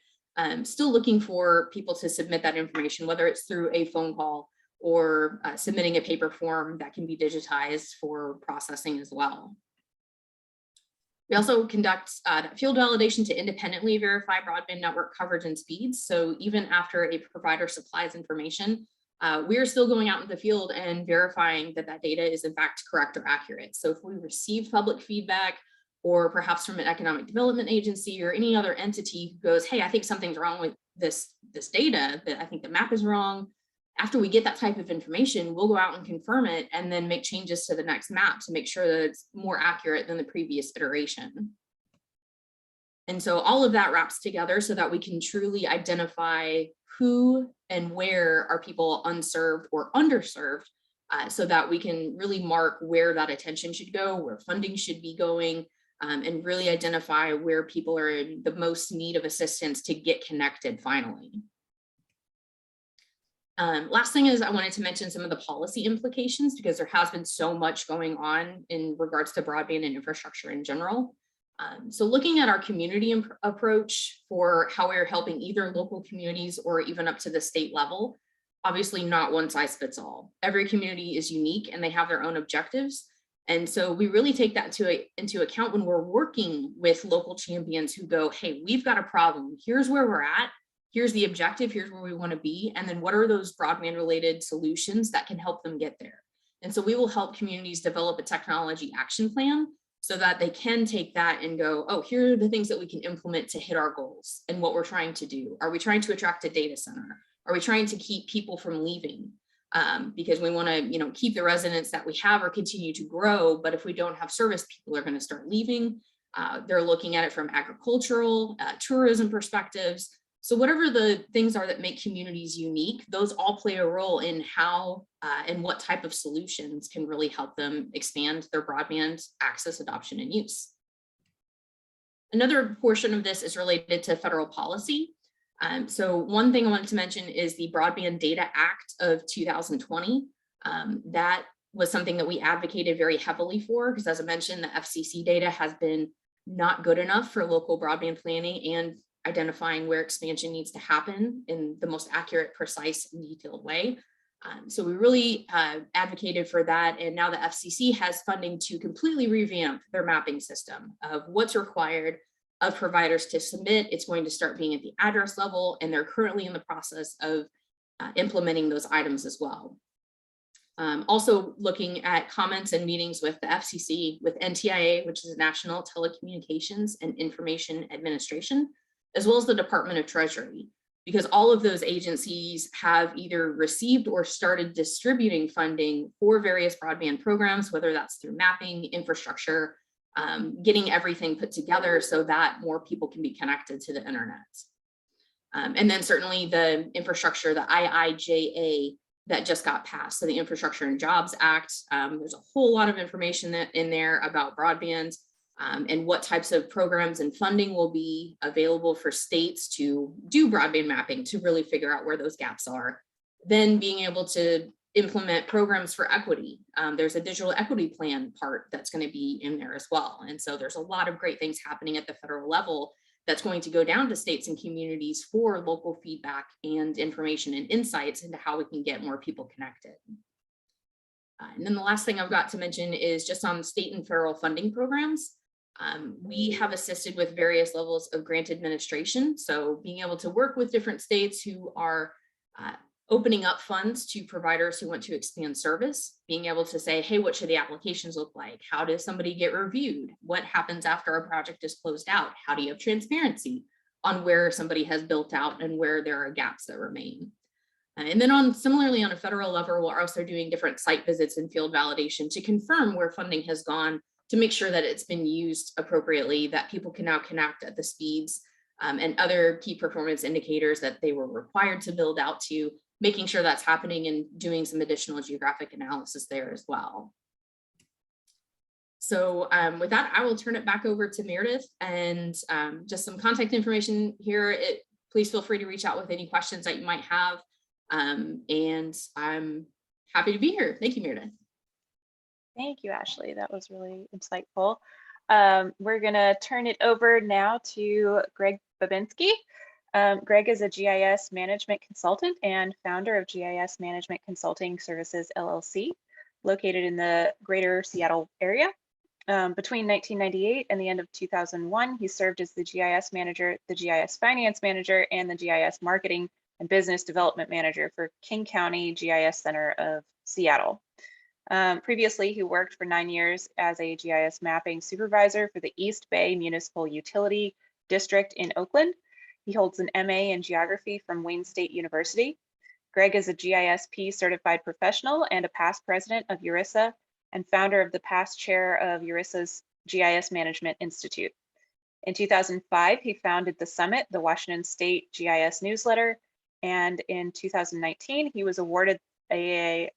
still looking for people to submit that information, whether it's through a phone call or submitting a paper form that can be digitized for processing as well. We also conduct field validation to independently verify broadband network coverage and speeds. So even after a provider supplies information, we are still going out in the field and verifying that that data is in fact correct or accurate. So if we receive public feedback, or perhaps from an economic development agency or any other entity who goes, hey, I think something's wrong with this data, that I think the map is wrong. After we get that type of information, we'll go out and confirm it and then make changes to the next map to make sure that it's more accurate than the previous iteration. And so all of that wraps together so that we can truly identify who and where are people unserved or underserved, so that we can really mark where that attention should go, where funding should be going, and really identify where people are in the most need of assistance to get connected finally. Last thing is I wanted to mention some of the policy implications because there has been so much going on in regards to broadband and infrastructure in general. So looking at our community approach for how we're helping either local communities or even up to the state level, obviously not one size fits all. Every community is unique and they have their own objectives. And so we really take that into account when we're working with local champions who go, hey, we've got a problem. Here's where we're at. Here's the objective. Here's where we want to be. And then what are those broadband related solutions that can help them get there? And so we will help communities develop a technology action plan so that they can take that and go, oh, here are the things that we can implement to hit our goals and what we're trying to do. Are we trying to attract a data center? Are we trying to keep people from leaving? Because we want to, keep the residents that we have or continue to grow. But if we don't have service, people are going to start leaving. They're looking at it from agricultural, tourism perspectives. So whatever the things are that make communities unique, those all play a role in how and what type of solutions can really help them expand their broadband access, adoption, and use. Another portion of this is related to federal policy. So one thing I wanted to mention is the Broadband Data Act of 2020. That was something that we advocated very heavily for, because as I mentioned, the FCC data has been not good enough for local broadband planning and identifying where expansion needs to happen in the most accurate, precise, and detailed way. So we really advocated for that. And now the FCC has funding to completely revamp their mapping system of what's required of providers to submit. It's going to start being at the address level, and they're currently in the process of implementing those items as well. Also looking at comments and meetings with the FCC, with NTIA, which is National Telecommunications and Information Administration, as well as the Department of Treasury, because all of those agencies have either received or started distributing funding for various broadband programs, whether that's through mapping, infrastructure, getting everything put together so that more people can be connected to the internet. And then certainly the infrastructure, the IIJA that just got passed, so the Infrastructure and Jobs Act. There's a whole lot of information in there about broadband and what types of programs and funding will be available for states to do broadband mapping to really figure out where those gaps are. Then being able to implement programs for equity. There's a digital equity plan part that's going to be in there as well. And so there's a lot of great things happening at the federal level that's going to go down to states and communities for local feedback and information and insights into how we can get more people connected. And then the last thing I've got to mention is just on state and federal funding programs. We have assisted with various levels of grant administration. So being able to work with different states who are opening up funds to providers who want to expand service, being able to say, hey, what should the applications look like? How does somebody get reviewed? What happens after a project is closed out? How do you have transparency on where somebody has built out and where there are gaps that remain? And then similarly on a federal level, we're also doing different site visits and field validation to confirm where funding has gone, to make sure that it's been used appropriately, that people can now connect at the speeds and other key performance indicators that they were required to build out to, making sure that's happening and doing some additional geographic analysis there as well. So with that, I will turn it back over to Meredith, and just some contact information here. Please feel free to reach out with any questions that you might have. And I'm happy to be here. Thank you, Meredith. Thank you, Ashley. That was really insightful. We're going to turn it over now to Greg Babinski. Greg is a GIS management consultant and founder of GIS Management Consulting Services, LLC, located in the greater Seattle area. Between 1998 and the end of 2001, he served as the GIS manager, the GIS finance manager, and the GIS marketing and business development manager for King County GIS Center of Seattle. Previously, he worked for 9 years as a GIS mapping supervisor for the East Bay Municipal Utility District in Oakland. He holds an MA in geography from Wayne State University. Greg is a GISP certified professional and a past president of ERISA and founder of the past chair of ERISA's GIS Management Institute. In 2005, he founded The Summit, the Washington State GIS newsletter. And in 2019, he was awarded an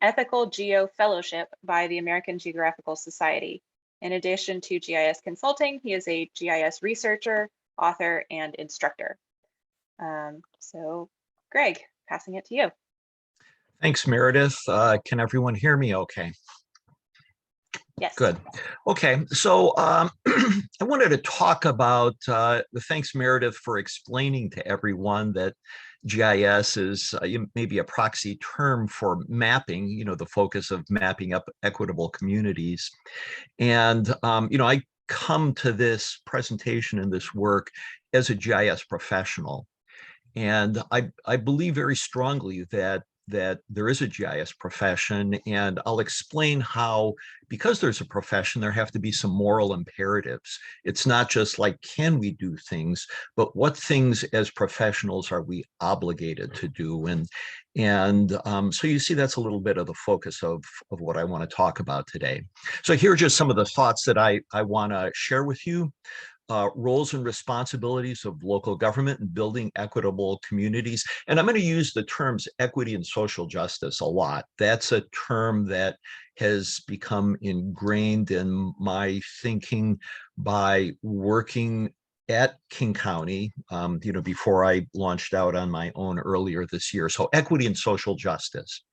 Ethical Geo Fellowship by the American Geographical Society. In addition to GIS consulting, he is a GIS researcher, author, and instructor. So Greg, passing it to you. Thanks, Meredith. Can everyone hear me okay? Yes. Good. Okay, so I wanted to talk about, thanks Meredith for explaining to everyone that GIS is maybe a proxy term for mapping, the focus of mapping up equitable communities. And, I come to this presentation and this work as a GIS professional. And I believe very strongly that there is a GIS profession, and I'll explain how, because there's a profession, there have to be some moral imperatives. It's not just like, can we do things, but what things as professionals are we obligated to do? And so you see, that's a little bit of the focus of what I want to talk about today. So here are just some of the thoughts that I want to share with you. Roles and responsibilities of local government in building equitable communities. And I'm going to use the terms equity and social justice a lot. That's a term that has become ingrained in my thinking by working at King County, before I launched out on my own earlier this year. So equity and social justice.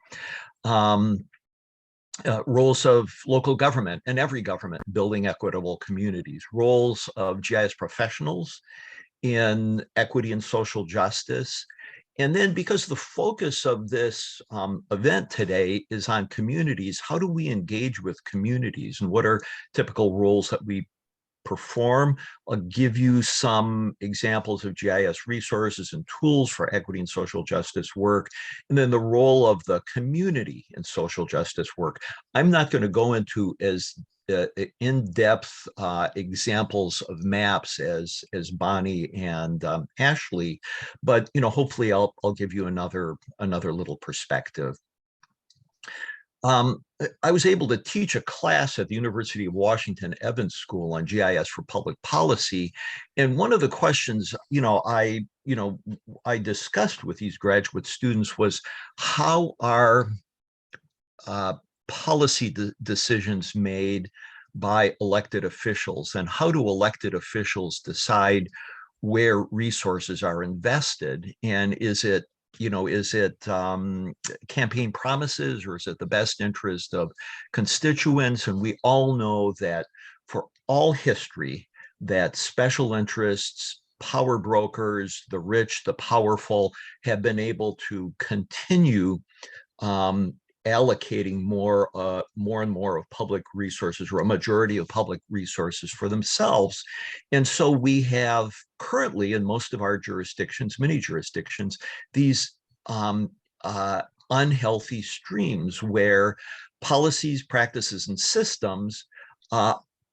Roles of local government and every government building equitable communities, roles of GIS professionals in equity and social justice. And then, because the focus of this event today is on communities, how do we engage with communities and what are typical roles that we perform? I'll give you some examples of GIS resources and tools for equity and social justice work, and then the role of the community in social justice work. I'm not going to go into as in-depth examples of maps as Bonnie and Ashley, but hopefully I'll give you another little perspective. I was able to teach a class at the University of Washington Evans School on GIS for public policy. And one of the questions, I discussed with these graduate students was, how are policy decisions made by elected officials, and how do elected officials decide where resources are invested? And is it campaign promises, or is it the best interest of constituents? And we all know that for all history, that special interests, power brokers, the rich, the powerful, have been able to continue allocating more and more of public resources, or a majority of public resources, for themselves. And so we have currently in most of our jurisdictions, many jurisdictions, these unhealthy streams where policies, practices, and systems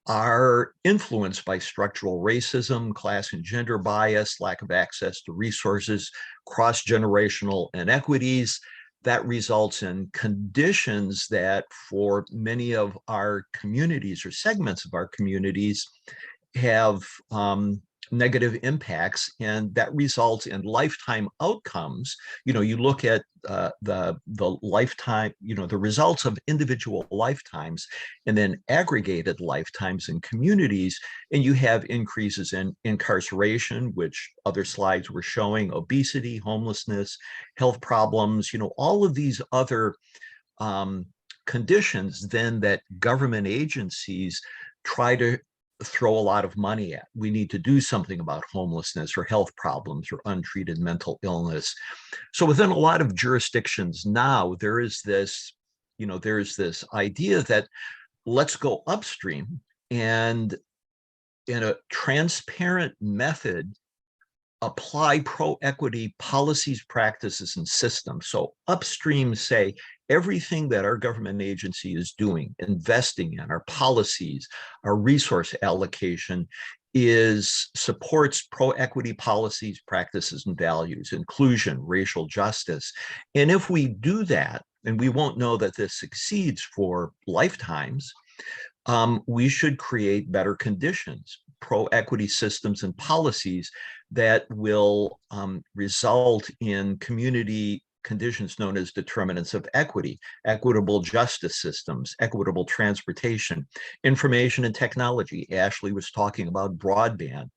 are influenced by structural racism, class and gender bias, lack of access to resources, cross-generational inequities. That results in conditions that for many of our communities, or segments of our communities, have negative impacts, and that results in lifetime outcomes. You look at the lifetime, the results of individual lifetimes, and then aggregated lifetimes in communities, and you have increases in incarceration, which other slides were showing, obesity, homelessness, health problems, all of these other conditions then that government agencies try to throw a lot of money at. We need to do something about homelessness or health problems or untreated mental illness. So within a lot of jurisdictions now, there is this idea that let's go upstream and, in a transparent method, apply pro-equity policies, practices, and systems. So upstream, say, everything that our government agency is doing, investing in, our policies, our resource allocation, supports pro-equity policies, practices, and values, inclusion, racial justice. And if we do that, and we won't know that this succeeds for lifetimes, we should create better conditions, pro-equity systems and policies that will result in community conditions known as determinants of equity, equitable justice systems, equitable transportation, information and technology. Ashley was talking about broadband.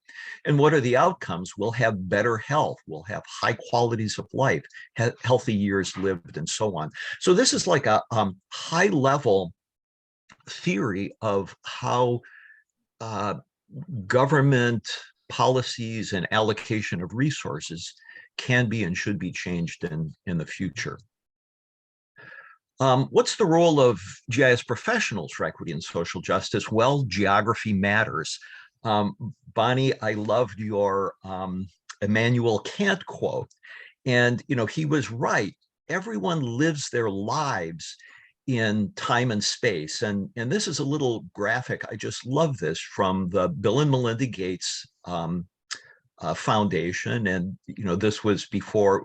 And what are the outcomes? We'll have better health, we'll have high qualities of life, healthy years lived, and so on. So this is like a high level theory of how government policies and allocation of resources can be and should be changed in the future. What's the role of GIS professionals for equity and social justice? Well, geography matters. Bonnie, I loved your Immanuel Kant quote. And, he was right. Everyone lives their lives in time and space. And this is a little graphic. I just love this from the Bill and Melinda Gates Foundation. And, this was before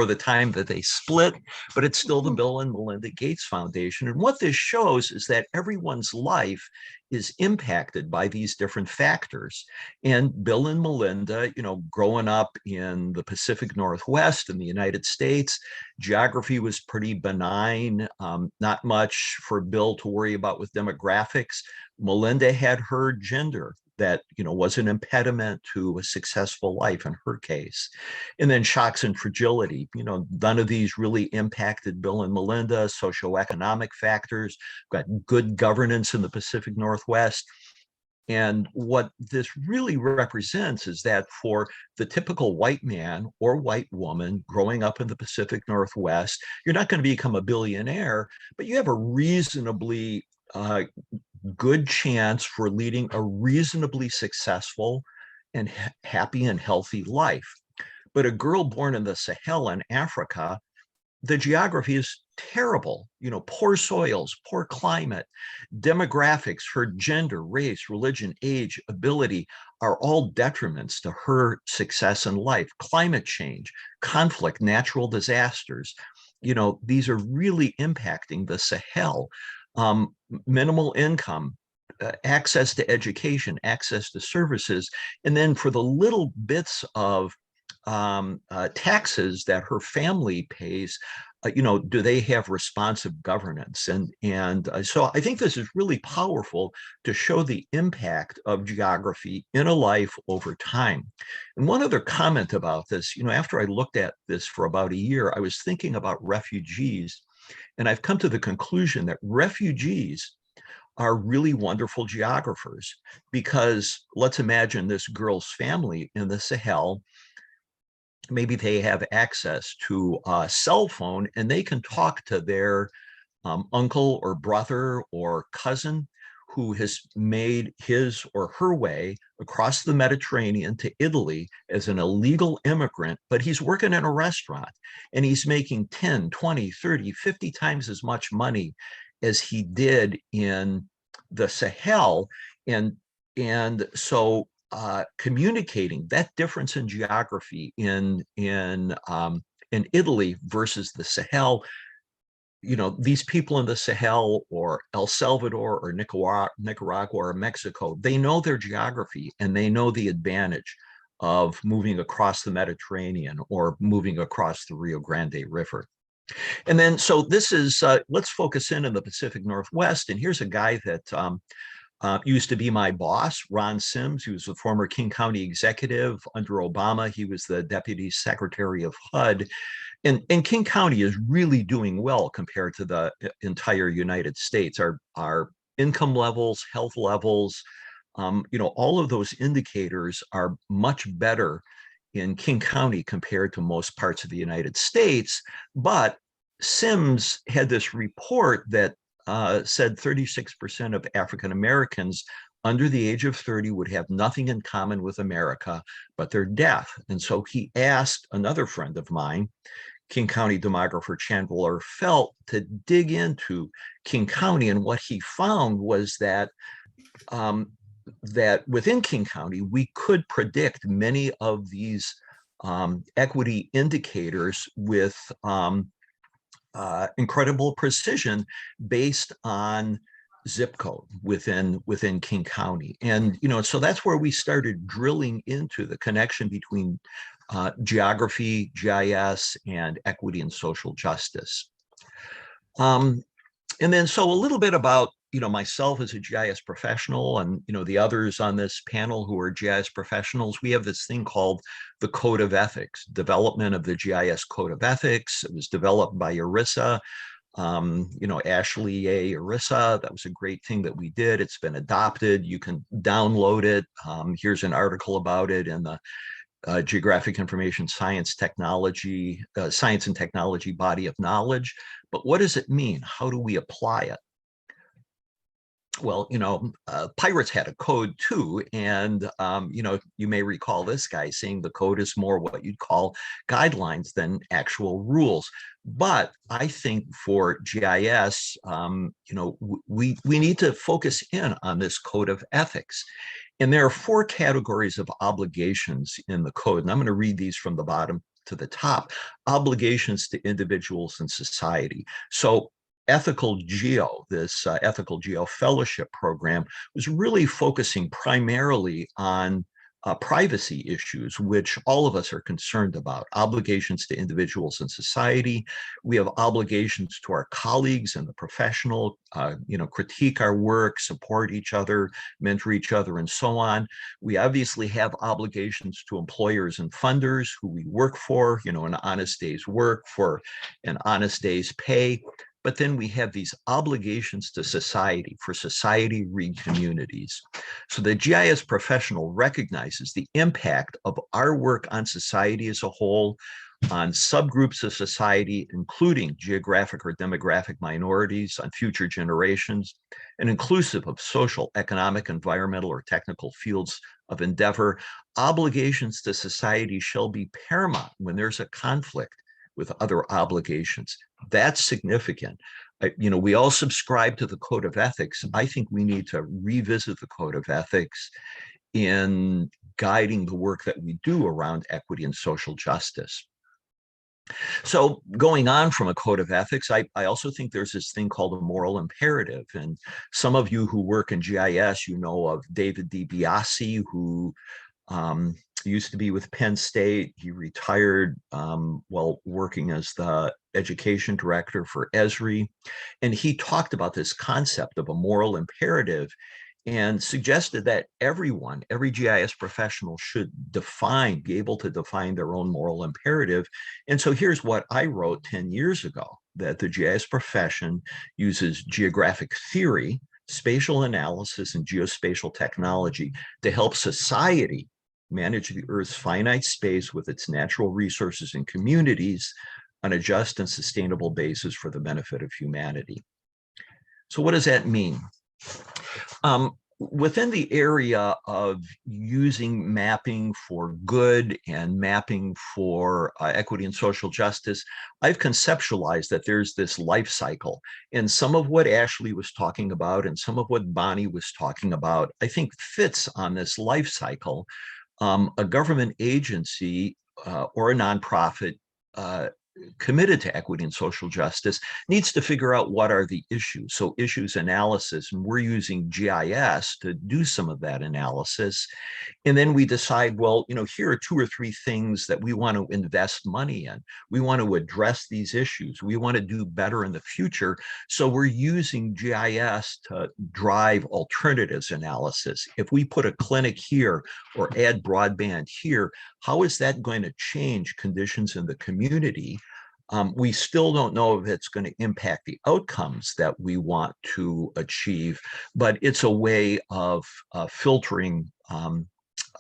the time that they split, but it's still the Bill and Melinda Gates Foundation. And what this shows is that everyone's life is impacted by these different factors. And Bill and Melinda, growing up in the Pacific Northwest in the United States, geography was pretty benign, not much for Bill to worry about with demographics. Melinda had her gender that was an impediment to a successful life in her case. And then shocks and fragility, none of these really impacted Bill and Melinda. Socioeconomic factors, got good governance in the Pacific Northwest. And what this really represents is that for the typical white man or white woman growing up in the Pacific Northwest, you're not going to become a billionaire, but you have a reasonably good chance for leading a reasonably successful and happy and healthy life. But a girl born in the Sahel in Africa, the geography is terrible, poor soils, poor climate, demographics, her gender, race, religion, age, ability are all detriments to her success in life. Climate change, conflict, natural disasters, these are really impacting the Sahel. Minimal income, access to education, access to services, and then for the little bits of taxes that her family pays, do they have responsive governance? And so I think this is really powerful to show the impact of geography in a life over time. And one other comment about this, after I looked at this for about a year, I was thinking about refugees, and I've come to the conclusion that refugees are really wonderful geographers, because let's imagine this girl's family in the Sahel. Maybe they have access to a cell phone and they can talk to their uncle or brother or cousin who has made his or her way across the Mediterranean to Italy as an illegal immigrant, but he's working in a restaurant and he's making 10, 20, 30, 50 times as much money as he did in the Sahel. And so communicating that difference in geography in Italy versus the Sahel, these people in the Sahel or El Salvador or Nicaragua or Mexico, they know their geography and they know the advantage of moving across the Mediterranean or moving across the Rio Grande River. And then, so this is, let's focus in the Pacific Northwest. And here's a guy that used to be my boss, Ron Sims. He was a former King County executive under Obama. He was the deputy secretary of HUD. And King County is really doing well compared to the entire United States. Our income levels, health levels, all of those indicators are much better in King County compared to most parts of the United States. But Sims had this report that said 36% of African Americans under the age of 30 would have nothing in common with America but their death. And so he asked another friend of mine, King County demographer Chandler Felt, to dig into King County. And what he found was that that within King County, we could predict many of these equity indicators with incredible precision based on zip code within King County. And, so that's where we started drilling into the connection between geography, GIS, and equity and social justice. And then so a little bit about myself as a GIS professional and the others on this panel who are GIS professionals. We have this thing called the Code of Ethics, development of the GIS Code of Ethics. It was developed by ERISA. Ashley A. ERISA, that was a great thing that we did. It's been adopted. You can download it. Here's an article about it in the Geographic Information Science Science and Technology Body of Knowledge. But what does it mean? How do we apply it? Well, pirates had a code too. And, you may recall this guy saying the code is more what you'd call guidelines than actual rules. But I think for GIS, we need to focus in on this code of ethics. And there are 4 categories of obligations in the code. And I'm going to read these from the bottom to the top. Obligations to individuals and society. So Ethical Geo, this Ethical Geo Fellowship program, was really focusing primarily on privacy issues, which all of us are concerned about. Obligations to individuals and society. We have obligations to our colleagues and the professional, critique our work, support each other, mentor each other, and so on. We obviously have obligations to employers and funders who we work for, an honest day's work for an honest day's pay. But then we have these obligations to society, for society, read communities. So the GIS professional recognizes the impact of our work on society as a whole, on subgroups of society, including geographic or demographic minorities, on future generations, and inclusive of social, economic, environmental, or technical fields of endeavor. Obligations to society shall be paramount when there's a conflict with other obligations. That's significant. We all subscribe to the Code of Ethics. I think we need to revisit the Code of Ethics in guiding the work that we do around equity and social justice. So going on from a code of ethics, I also think there's this thing called a moral imperative. And some of you who work in GIS, know of David DiBiase, who used to be with Penn State. He retired while working as the education director for Esri. And he talked about this concept of a moral imperative and suggested that every GIS professional should be able to define their own moral imperative. And so here's what I wrote 10 years ago, that the GIS profession uses geographic theory, spatial analysis, and geospatial technology to help society manage the Earth's finite space with its natural resources and communities on a just and sustainable basis for the benefit of humanity. So what does that mean? Within the area of using mapping for good and mapping for equity and social justice, I've conceptualized that there's this life cycle. And some of what Ashley was talking about and some of what Bonnie was talking about, I think fits on this life cycle. A government agency or a nonprofit committed to equity and social justice needs to figure out what are the issues. So issues analysis, and we're using GIS to do some of that analysis. And then we decide, well, here are 2 or 3 things that we want to invest money in. We want to address these issues. We want to do better in the future. So we're using GIS to drive alternatives analysis. If we put a clinic here or add broadband here, how is that going to change conditions in the community? We still don't know if it's going to impact the outcomes that we want to achieve, but it's a way of filtering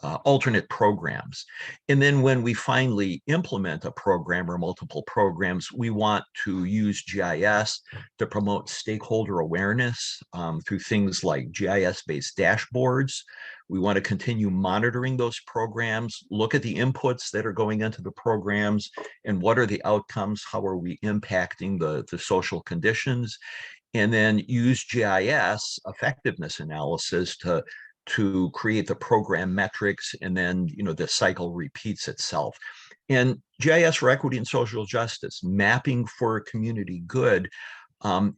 alternate programs. And then when we finally implement a program or multiple programs, we want to use GIS to promote stakeholder awareness through things like GIS-based dashboards. We want to continue monitoring those programs, look at the inputs that are going into the programs and what are the outcomes, how are we impacting the social conditions, and then use GIS effectiveness analysis to create the program metrics, and then the cycle repeats itself. And GIS for equity and social justice, mapping for community good,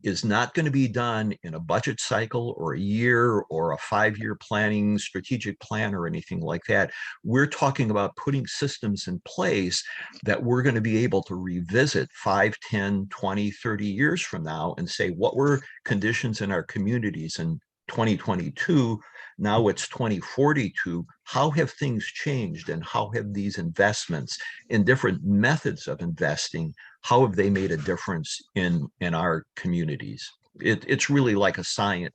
is not going to be done in a budget cycle or a year or a 5-year planning strategic plan or anything like that. We're talking about putting systems in place that we're going to be able to revisit 5, 10, 20, 30 years from now and say, what were conditions in our communities in 2022? Now it's 2042. How have things changed, and how have these investments in different methods of investing, how have they made a difference in our communities? It's really like a science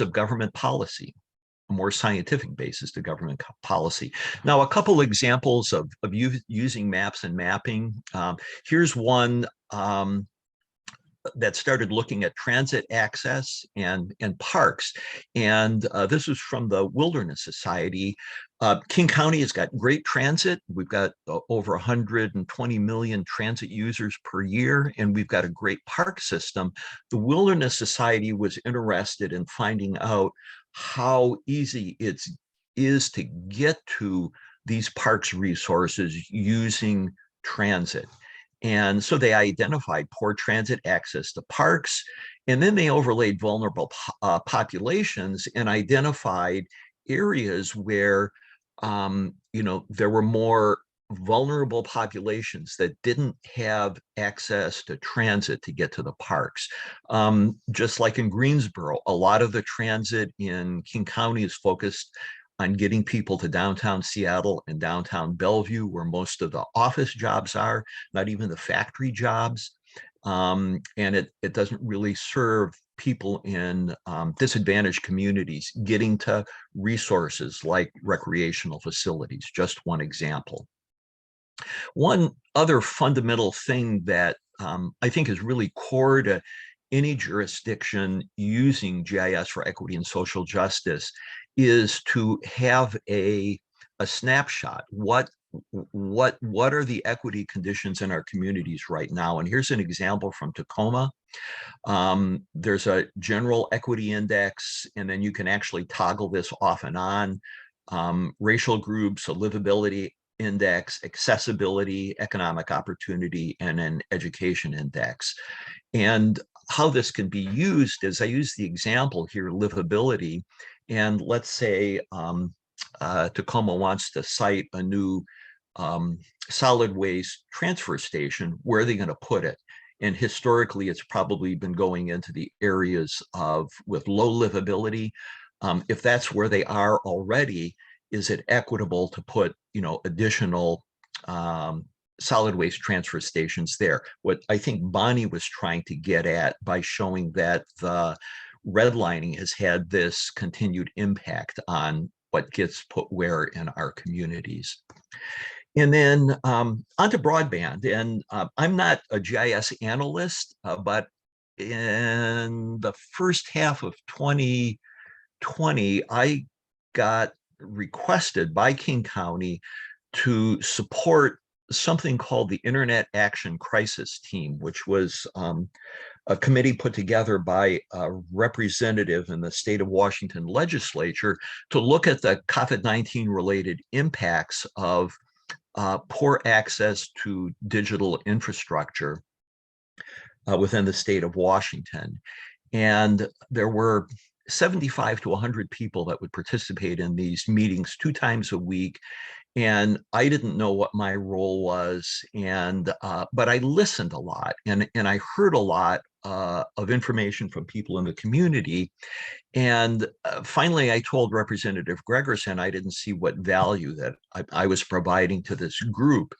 of government policy, a more scientific basis to government policy. Now, a couple examples of using maps and mapping. Here's one that started looking at transit access and parks. And this was from the Wilderness Society. King County has got great transit. We've got over 120 million transit users per year, and we've got a great park system. The Wilderness Society was interested in finding out how easy it is to get to these parks resources using transit. And so they identified poor transit access to parks, and then they overlaid vulnerable populations and identified areas where, there were more vulnerable populations that didn't have access to transit to get to the parks. Just like in Greensboro, a lot of the transit in King County is focused on getting people to downtown Seattle and downtown Bellevue, where most of the office jobs are, not even the factory jobs. And it doesn't really serve people in disadvantaged communities getting to resources like recreational facilities, just one example. One other fundamental thing that I think is really core to any jurisdiction using GIS for equity and social justice is to have a snapshot. What are the equity conditions in our communities right now? And here's an example from Tacoma. There's a general equity index, and then you can actually toggle this off and on. Racial groups, a livability index, accessibility, economic opportunity, and an education index. And how this can be used is, I use the example here, livability. And let's say Tacoma wants to site a new solid waste transfer station. Where are they going to put it? And historically, it's probably been going into the areas with low livability. If that's where they are already, is it equitable to put additional solid waste transfer stations there? What I think Bonnie was trying to get at by showing that the redlining has had this continued impact on what gets put where in our communities. And then onto broadband. And I'm not a GIS analyst, but in the first half of 2020, I got requested by King County to support something called the Internet Action Crisis Team, which was a committee put together by a representative in the state of Washington legislature to look at the COVID-19 related impacts of poor access to digital infrastructure within the state of Washington. And there were 75 to 100 people that would participate in these meetings 2 times a week. And I didn't know what my role was, but I listened a lot, and I heard a lot of information from people in the community. And finally, I told Representative Gregerson I didn't see what value that I was providing to this group.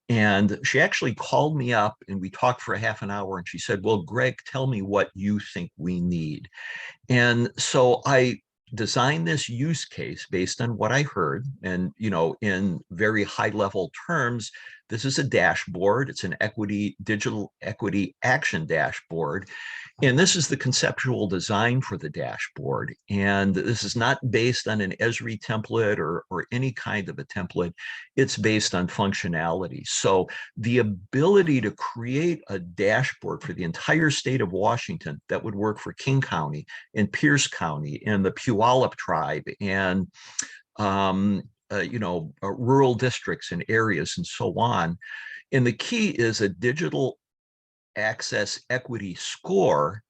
And she actually called me up and we talked for a half an hour, and she said, well, Greg, tell me what you think we need. And so I designed this use case based on what I heard. And, in very high level terms, this is a dashboard. It's an digital equity action dashboard. And this is the conceptual design for the dashboard. And this is not based on an Esri template or any kind of a template. It's based on functionality. So the ability to create a dashboard for the entire state of Washington that would work for King County and Pierce County and the Puyallup tribe and rural districts and areas and so on. And the key is a digital access equity score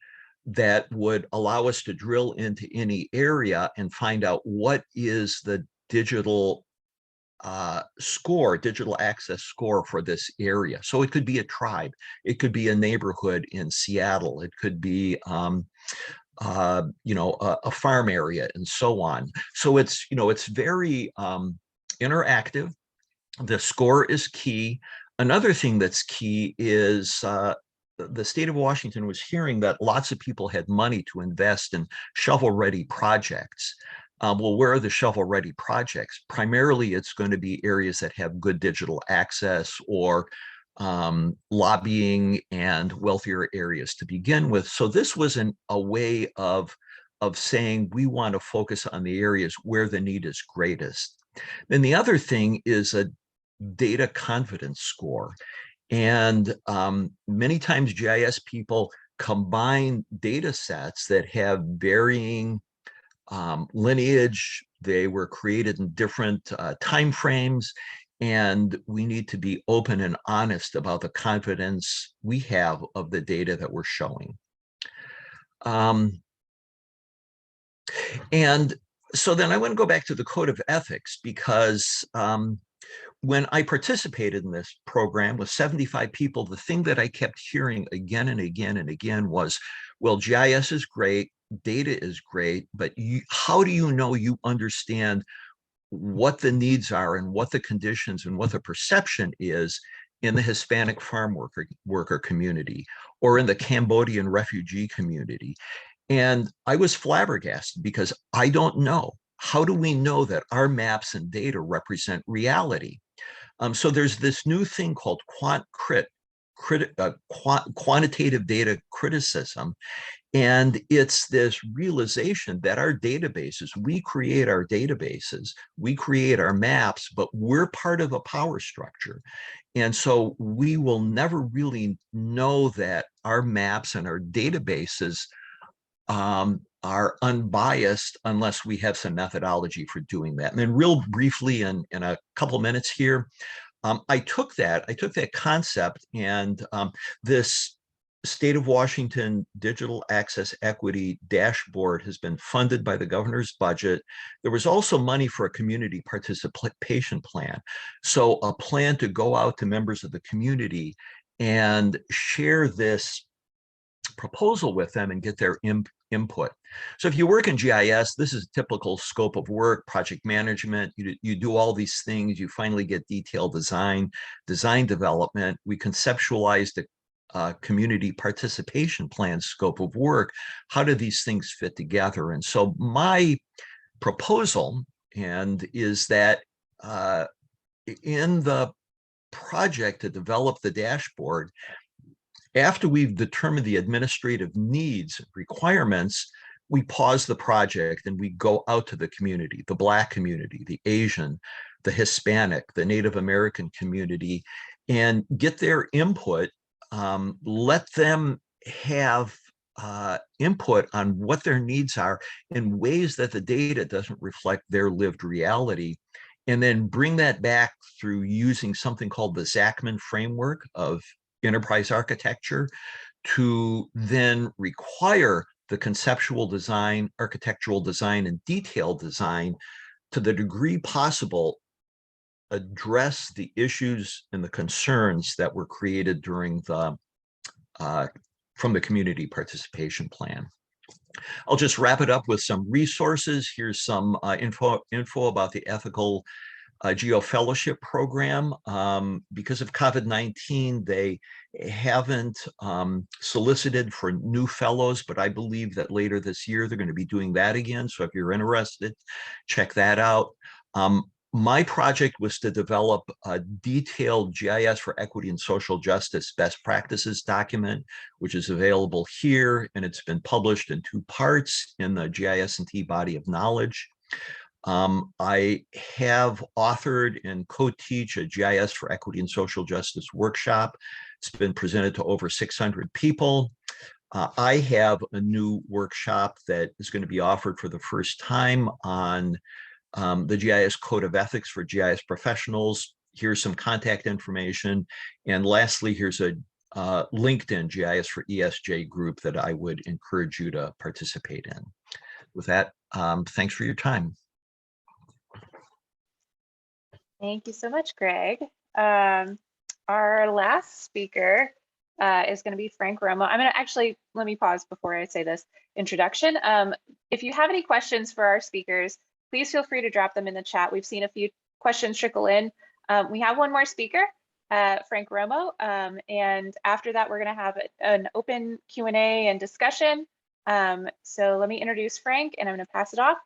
that would allow us to drill into any area and find out what is the digital digital access score for this area. So it could be a tribe, it could be a neighborhood in Seattle, it could be a farm area, and so on. So it's very interactive. The score is key. Another thing that's key is the state of Washington was hearing that lots of people had money to invest in shovel-ready projects. Well, where are the shovel-ready projects? Primarily, it's going to be areas that have good digital access or lobbying and wealthier areas to begin with. So this was a way of saying we want to focus on the areas where the need is greatest. Then the other thing is a data confidence score. And many times GIS people combine data sets that have varying lineage. They were created in different time frames, and we need to be open and honest about the confidence we have of the data that we're showing. And so then I want to go back to the code of ethics, because when I participated in this program with 75 people, the thing that I kept hearing again and again and again was, well, GIS is great, data is great, but how do you know you understand what the needs are and what the conditions and what the perception is in the Hispanic farm worker community or in the Cambodian refugee community? And I was flabbergasted because I don't know. How do we know that our maps and data represent reality? So there's this new thing called quantitative data criticism. And it's this realization that our databases, we create our databases, we create our maps, but we're part of a power structure. And so we will never really know that our maps and our databases are unbiased unless we have some methodology for doing that. And then real briefly in a couple minutes here, I took that concept, and this State of Washington Digital Access Equity Dashboard has been funded by the governor's budget. There was also money for a community participation plan. So a plan to go out to members of the community and share this proposal with them and get their input. So if you work in GIS, this is a typical scope of work: project management. You do all these things, you finally get detailed design development. We conceptualized the community participation plan scope of work. How do these things fit together? And so my proposal is that in the project to develop the dashboard, after we've determined the administrative needs, requirements, we pause the project and we go out to the community, the Black community, the Asian, the Hispanic, the Native American community, and get their input. Let them have input on what their needs are in ways that the data doesn't reflect their lived reality, and then bring that back through using something called the Zachman framework of enterprise architecture to then require the conceptual design, architectural design, and detailed design to the degree possible address the issues and the concerns that were created during the from the community participation plan. I'll just wrap it up with some resources. Here's some info about the ethical GEO Fellowship program. Because of COVID-19, they haven't solicited for new fellows, but I believe that later this year they're going to be doing that again. So if you're interested, check that out. My project was to develop a detailed GIS for equity and social justice best practices document, which is available here, and it's been published in 2 parts in the GIS&T body of knowledge. I have authored and co-teach a GIS for equity and social justice workshop. It's been presented to over 600 people. I have a new workshop that is going to be offered for the first time on the GIS Code of Ethics for GIS professionals. Here's some contact information. And lastly, here's a LinkedIn GIS for ESJ group that I would encourage you to participate in. With that, thanks for your time. Thank you so much, Greg. Our last speaker is going to be Frank Romo. I'm going to actually, let me pause before I say this introduction. If you have any questions for our speakers, please feel free to drop them in the chat. We've seen a few questions trickle in. We have one more speaker, Frank Romo, and after that, we're going to have an open Q&A and discussion. So let me introduce Frank, and I'm going to pass it off.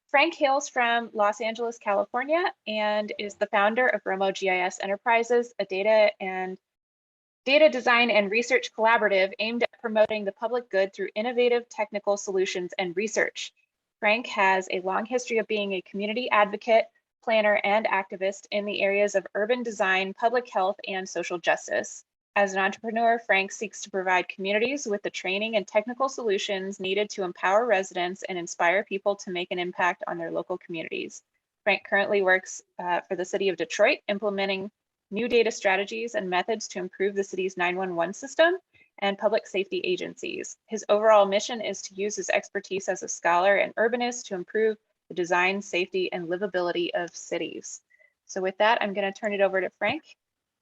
Frank hails from Los Angeles, California, and is the founder of Romo GIS Enterprises, a data design and research collaborative aimed at promoting the public good through innovative technical solutions and research. Frank has a long history of being a community advocate, planner, and activist in the areas of urban design, public health, and social justice. As an entrepreneur, Frank seeks to provide communities with the training and technical solutions needed to empower residents and inspire people to make an impact on their local communities. Frank currently works for the city of Detroit, implementing new data strategies and methods to improve the city's 911 system and public safety agencies. His overall mission is to use his expertise as a scholar and urbanist to improve the design, safety, and livability of cities. So with that, I'm going to turn it over to Frank.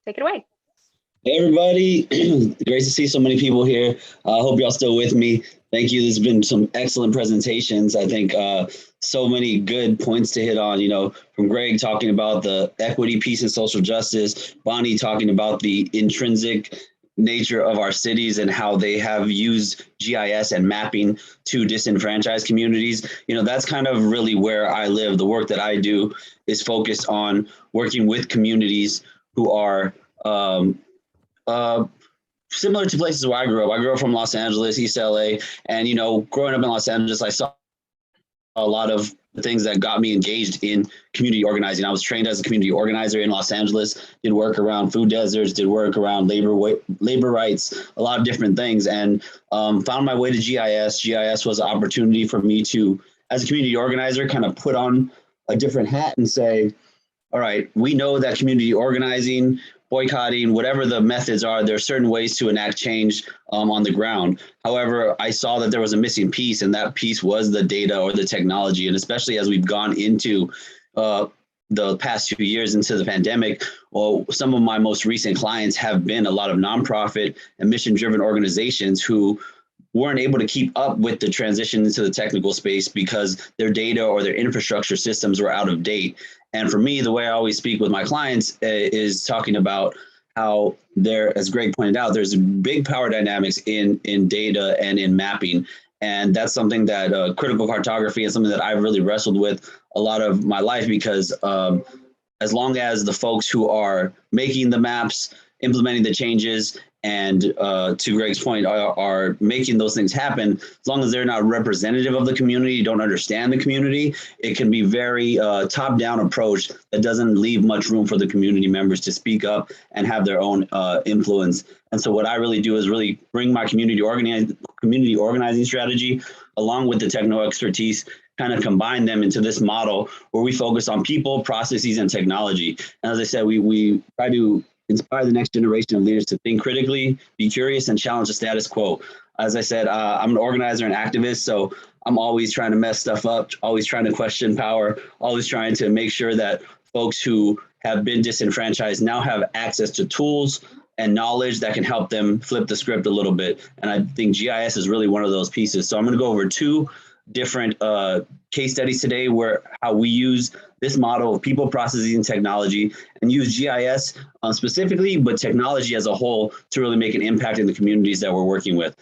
Take it away. Hey everybody, great to see so many people here. I hope y'all still with me. Thank you. There's been some excellent presentations. I think so many good points to hit on, from Greg talking about the equity piece and social justice, Bonnie talking about the intrinsic nature of our cities and how they have used GIS and mapping to disenfranchised communities. That's kind of really where I live. The work that I do is focused on working with communities who are similar to places where I grew up. I grew up from Los Angeles, East LA, and growing up in Los Angeles, I saw a lot of the things that got me engaged in community organizing. I was trained as a community organizer in Los Angeles, did work around food deserts, did work around labor rights, a lot of different things, and found my way to GIS. GIS was an opportunity for me to, as a community organizer, kind of put on a different hat and say, all right, we know that community organizing, boycotting, whatever the methods are, there are certain ways to enact change on the ground. However, I saw that there was a missing piece, and that piece was the data or the technology. And especially as we've gone into the past 2 years into the pandemic, well, some of my most recent clients have been a lot of nonprofit and mission-driven organizations who weren't able to keep up with the transition into the technical space because their data or their infrastructure systems were out of date. And for me, the way I always speak with my clients is talking about how there, as Greg pointed out, there's big power dynamics in data and in mapping. And that's something that critical cartography is something that I've really wrestled with a lot of my life, because as long as the folks who are making the maps, implementing the changes, and to Greg's point, are making those things happen, as long as they're not representative of the community, don't understand the community, it can be very top-down approach that doesn't leave much room for the community members to speak up and have their own influence. And so what I really do is really bring my community organizing strategy along with the techno expertise, kind of combine them into this model where we focus on people, processes, and technology. And as I said, we try to inspire the next generation of leaders to think critically, be curious, and challenge the status quo. As I said, I'm an organizer and activist, so I'm always trying to mess stuff up, always trying to question power, always trying to make sure that folks who have been disenfranchised now have access to tools and knowledge that can help them flip the script a little bit. And I think GIS is really one of those pieces. So I'm going to go over two different case studies today where how we use this model of people, processes, and technology, and use GIS specifically, but technology as a whole to really make an impact in the communities that we're working with.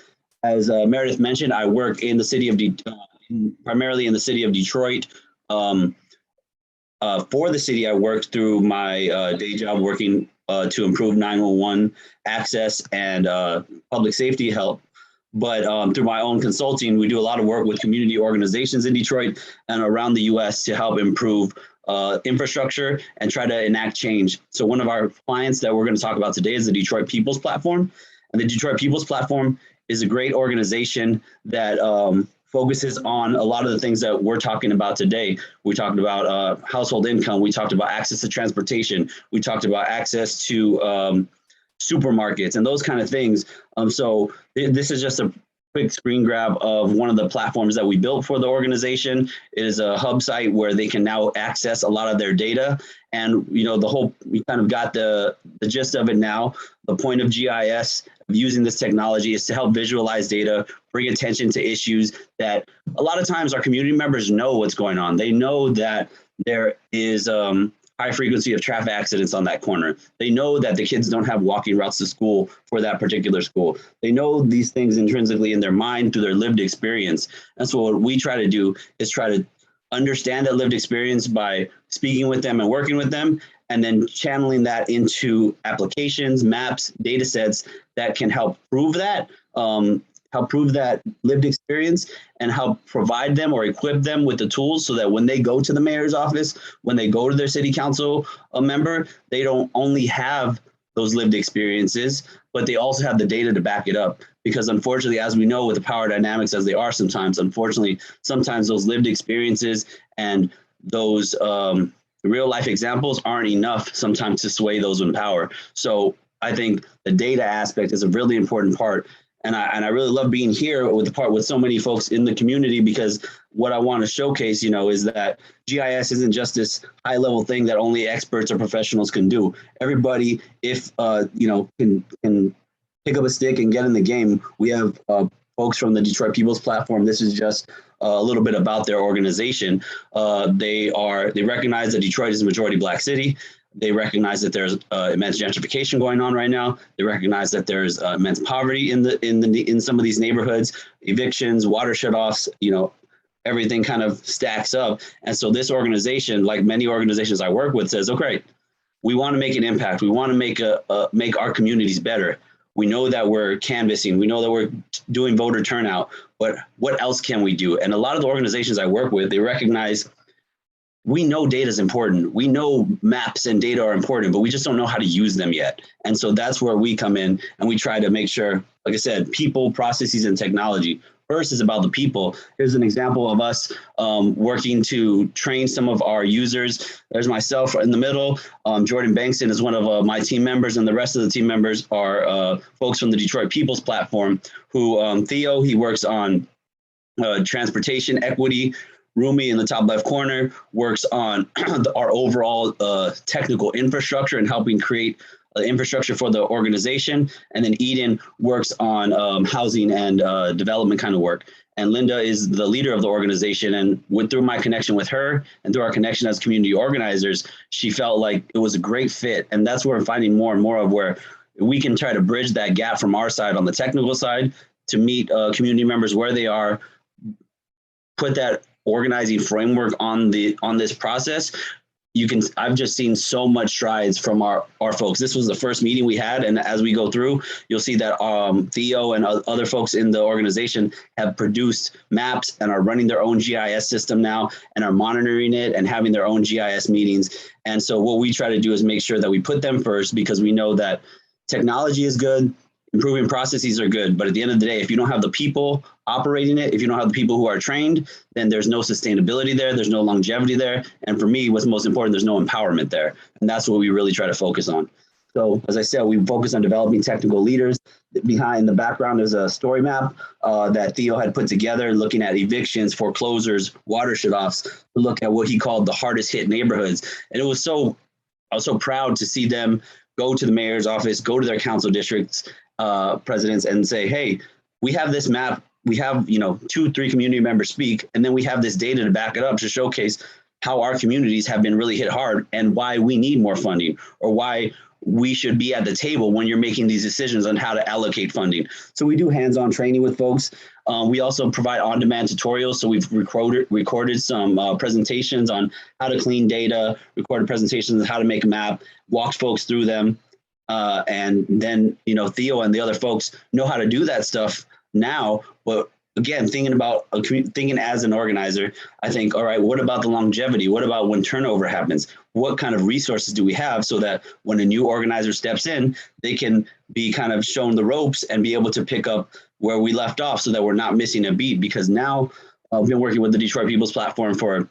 As Meredith mentioned, I work in the city of primarily in the city of Detroit. For the city, I worked through my day job working to improve 911 access and public safety help. But through my own consulting, we do a lot of work with community organizations in Detroit and around the US to help improve infrastructure and try to enact change. So one of our clients that we're going to talk about today is the Detroit People's Platform. And the Detroit People's Platform is a great organization that focuses on a lot of the things that we're talking about today. We talked about household income. We talked about access to transportation. We talked about access to supermarkets and those kind of things. So this is just a quick screen grab of one of the platforms that we built for the organization. It is a hub site where they can now access a lot of their data. And, you know, we kind of got the gist of it now. The point of GIS, of using this technology, is to help visualize data, bring attention to issues that a lot of times our community members know what's going on. They know that there is high frequency of traffic accidents on that corner. They know that the kids don't have walking routes to school for that particular school. They know these things intrinsically in their mind through their lived experience. And so what we try to do is try to understand that lived experience by speaking with them and working with them, and then channeling that into applications, maps, data sets that can help prove that lived experience, and help provide them or equip them with the tools so that when they go to the mayor's office, when they go to their city council member, they don't only have those lived experiences, but they also have the data to back it up. Because unfortunately, as we know with the power dynamics as they are sometimes, sometimes those lived experiences and those real life examples aren't enough sometimes to sway those in power. So I think the data aspect is a really important part. And I really love being here with so many folks in the community, because what I want to showcase, is that GIS isn't just this high level thing that only experts or professionals can do. Everybody, if can pick up a stick and get in the game. We have folks from the Detroit People's Platform. This is just a little bit about their organization. They recognize that Detroit is a majority Black city. They recognize that there's immense gentrification going on right now. They recognize that there's immense poverty in some of these neighborhoods, evictions, water shutoffs, everything kind of stacks up. And so this organization, like many organizations I work with, says, okay, we want to make an impact. We want to make our communities better. We know that we're canvassing. We know that we're doing voter turnout, but what else can we do? And a lot of the organizations I work with, they recognize we know data is important. We know maps and data are important, but we just don't know how to use them yet. And so that's where we come in, and we try to make sure, like I said, people, processes, and technology. First is about the people. Here's an example of us working to train some of our users. There's myself in the middle. Jordan Bankson is one of my team members, and the rest of the team members are folks from the Detroit People's Platform, who Theo, he works on transportation equity. Rumi in the top left corner works on our overall technical infrastructure and helping create infrastructure for the organization. And then Eden works on housing and development kind of work. And Linda is the leader of the organization. And through my connection with her and through our connection as community organizers, she felt like it was a great fit. And that's where I'm finding more and more of where we can try to bridge that gap from our side on the technical side to meet community members where they are, put that organizing framework on this process. I've just seen so much strides from our folks. This was the first meeting we had, and as we go through, you'll see that Theo and other folks in the organization have produced maps and are running their own GIS system now and are monitoring it and having their own GIS meetings. And so what we try to do is make sure that we put them first, because we know that technology is good, improving processes are good, but at the end of the day, if you don't have the people operating it, if you don't have the people who are trained, then there's no sustainability there, there's no longevity there. And for me, what's most important, there's no empowerment there. And that's what we really try to focus on. So as I said, we focus on developing technical leaders. Behind the background is a story map that Theo had put together, looking at evictions, foreclosures, water shutoffs, to look at what he called the hardest hit neighborhoods. And I was so proud to see them go to the mayor's office, go to their council districts, presidents, and say, hey, we have this map. We have 2-3 community members speak, and then we have this data to back it up to showcase how our communities have been really hit hard and why we need more funding, or why we should be at the table when you're making these decisions on how to allocate funding. So we do hands-on training with folks. We also provide on-demand tutorials. So we've recorded some presentations on how to clean data, recorded presentations on how to make a map, walked folks through them. And then, Theo and the other folks know how to do that stuff now. But again, thinking as an organizer, I think, all right, what about the longevity? What about when turnover happens? What kind of resources do we have so that when a new organizer steps in, they can be kind of shown the ropes and be able to pick up where we left off so that we're not missing a beat? Because now I've been working with the Detroit People's Platform for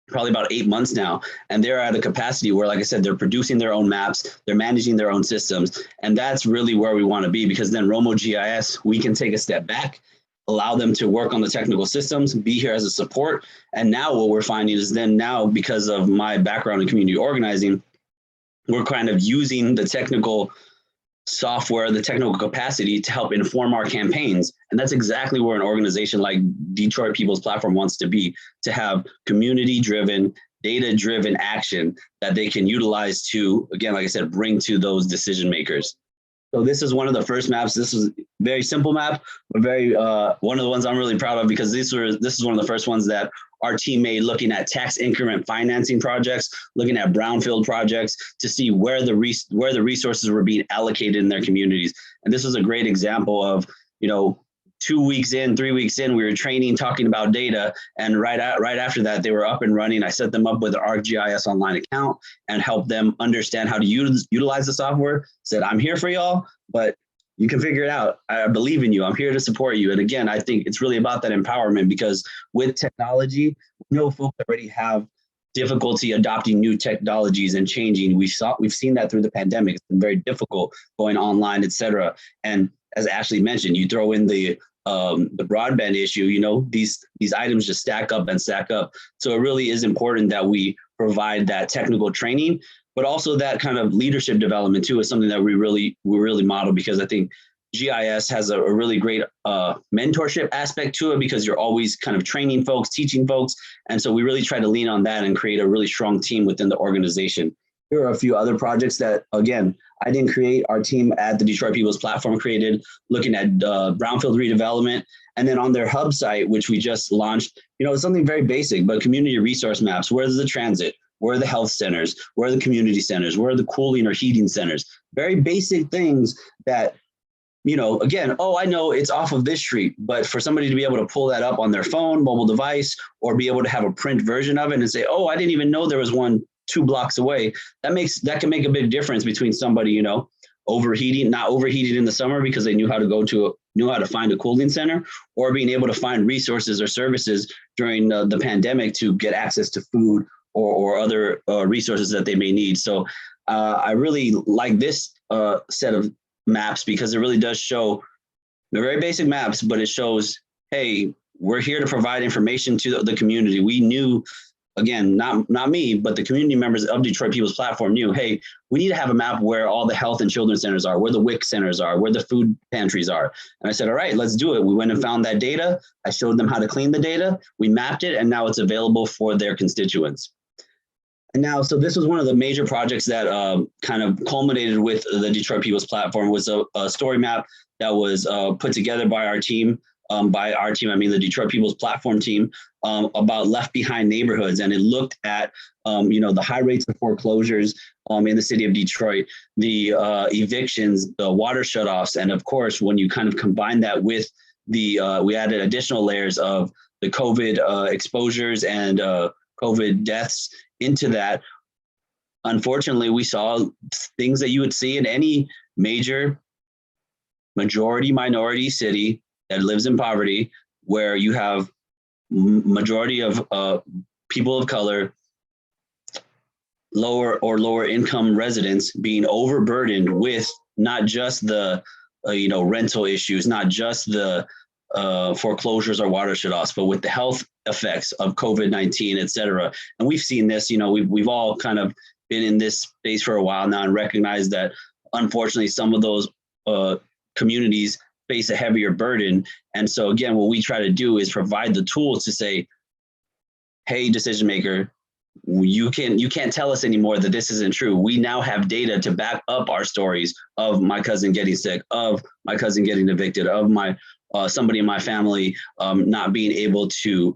probably about 8 months now. And they're at a capacity where, like I said, they're producing their own maps, they're managing their own systems. And that's really where we want to be, because then Romo GIS, we can take a step back, allow them to work on the technical systems, be here as a support. And now what we're finding is then now, because of my background in community organizing, we're kind of using the technical software, the technical capacity to help inform our campaigns. And that's exactly where an organization like Detroit People's Platform wants to be, to have community-driven, data-driven action that they can utilize to, again, like I said, bring to those decision makers. So this is one of the first maps. This is a very simple map, but very one of the ones I'm really proud of, because this is one of the first ones that our team made, looking at tax increment financing projects, looking at brownfield projects to see where the resources were being allocated in their communities. And this was a great example of, 2 weeks in, 3 weeks in, we were training, talking about data, and right after that, they were up and running. I set them up with an ArcGIS online account and helped them understand how to utilize the software. Said, I'm here for y'all, but you can figure it out. I believe in you. I'm here to support you. And again, I think it's really about that empowerment, because with technology, we know folks already have difficulty adopting new technologies and changing. We've seen that through the pandemic. It's been very difficult going online, et cetera. And as Ashley mentioned, you throw in the broadband issue, these items just stack up and stack up. So it really is important that we provide that technical training, but also that kind of leadership development too is something that we really model, because I think GIS has a really great mentorship aspect to it, because you're always kind of training folks, teaching folks. And so we really try to lean on that and create a really strong team within the organization. Here are a few other projects that, again, I didn't create. Our team at the Detroit People's Platform created, looking at brownfield redevelopment. And then on their hub site, which we just launched, it's something very basic, but community resource maps. Where's the transit? Where are the health centers? Where are the community centers? Where are the cooling or heating centers? Very basic things that, again, I know it's off of this street, but for somebody to be able to pull that up on their phone, mobile device, or be able to have a print version of it and say, I didn't even know there was one 2 blocks away, that can make a big difference between somebody, not overheating in the summer because they knew how to find a cooling center, or being able to find resources or services during the pandemic to get access to food or other resources that they may need. So I really like this set of maps, because it really does show, they're very basic maps, but it shows, hey, we're here to provide information to the community. We knew, again, not me, but the community members of Detroit People's Platform knew, hey, we need to have a map where all the health and children's centers are, where the WIC centers are, where the food pantries are. And I said, all right, let's do it. We went and found that data. I showed them how to clean the data. We mapped it, and now it's available for their constituents. And now, so this was one of the major projects that kind of culminated with the Detroit People's Platform, was a story map that was put together by our team. By our team, I mean the Detroit People's Platform team, about left behind neighborhoods. And it looked at, the high rates of foreclosures in the city of Detroit, the evictions, the water shutoffs. And of course, when you kind of combine that with we added additional layers of the COVID exposures and COVID deaths into that. Unfortunately, we saw things that you would see in any major minority city that lives in poverty, where you have majority of people of color, lower income residents being overburdened with not just the rental issues, not just the foreclosures or water shutoffs, but with the health effects of COVID-19, et cetera. And we've seen this, we've all kind of been in this space for a while now and recognize that, unfortunately, some of those communities face a heavier burden. And so again, what we try to do is provide the tools to say, hey, decision maker, you can't tell us anymore that this isn't true. We now have data to back up our stories of my cousin getting sick, of my cousin getting evicted, of my somebody in my family not being able to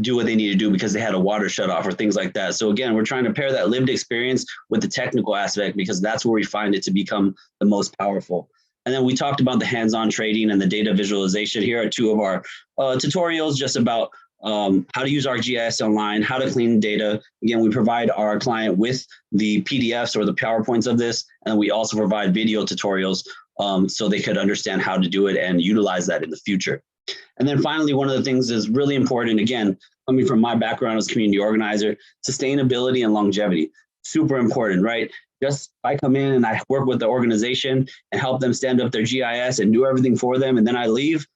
do what they need to do because they had a water shutoff or things like that. So again, we're trying to pair that lived experience with the technical aspect, because that's where we find it to become the most powerful. And then we talked about the hands-on trading and the data visualization. Here are 2 of our tutorials just about how to use ArcGIS online, how to clean data. Again, we provide our client with the PDFs or the PowerPoints of this, and we also provide video tutorials so they could understand how to do it and utilize that in the future. And then finally, one of the things is really important, again, coming from my background as a community organizer, sustainability and longevity, super important, right? Just I come in and I work with the organization and help them stand up their GIS and do everything for them, and then I leave,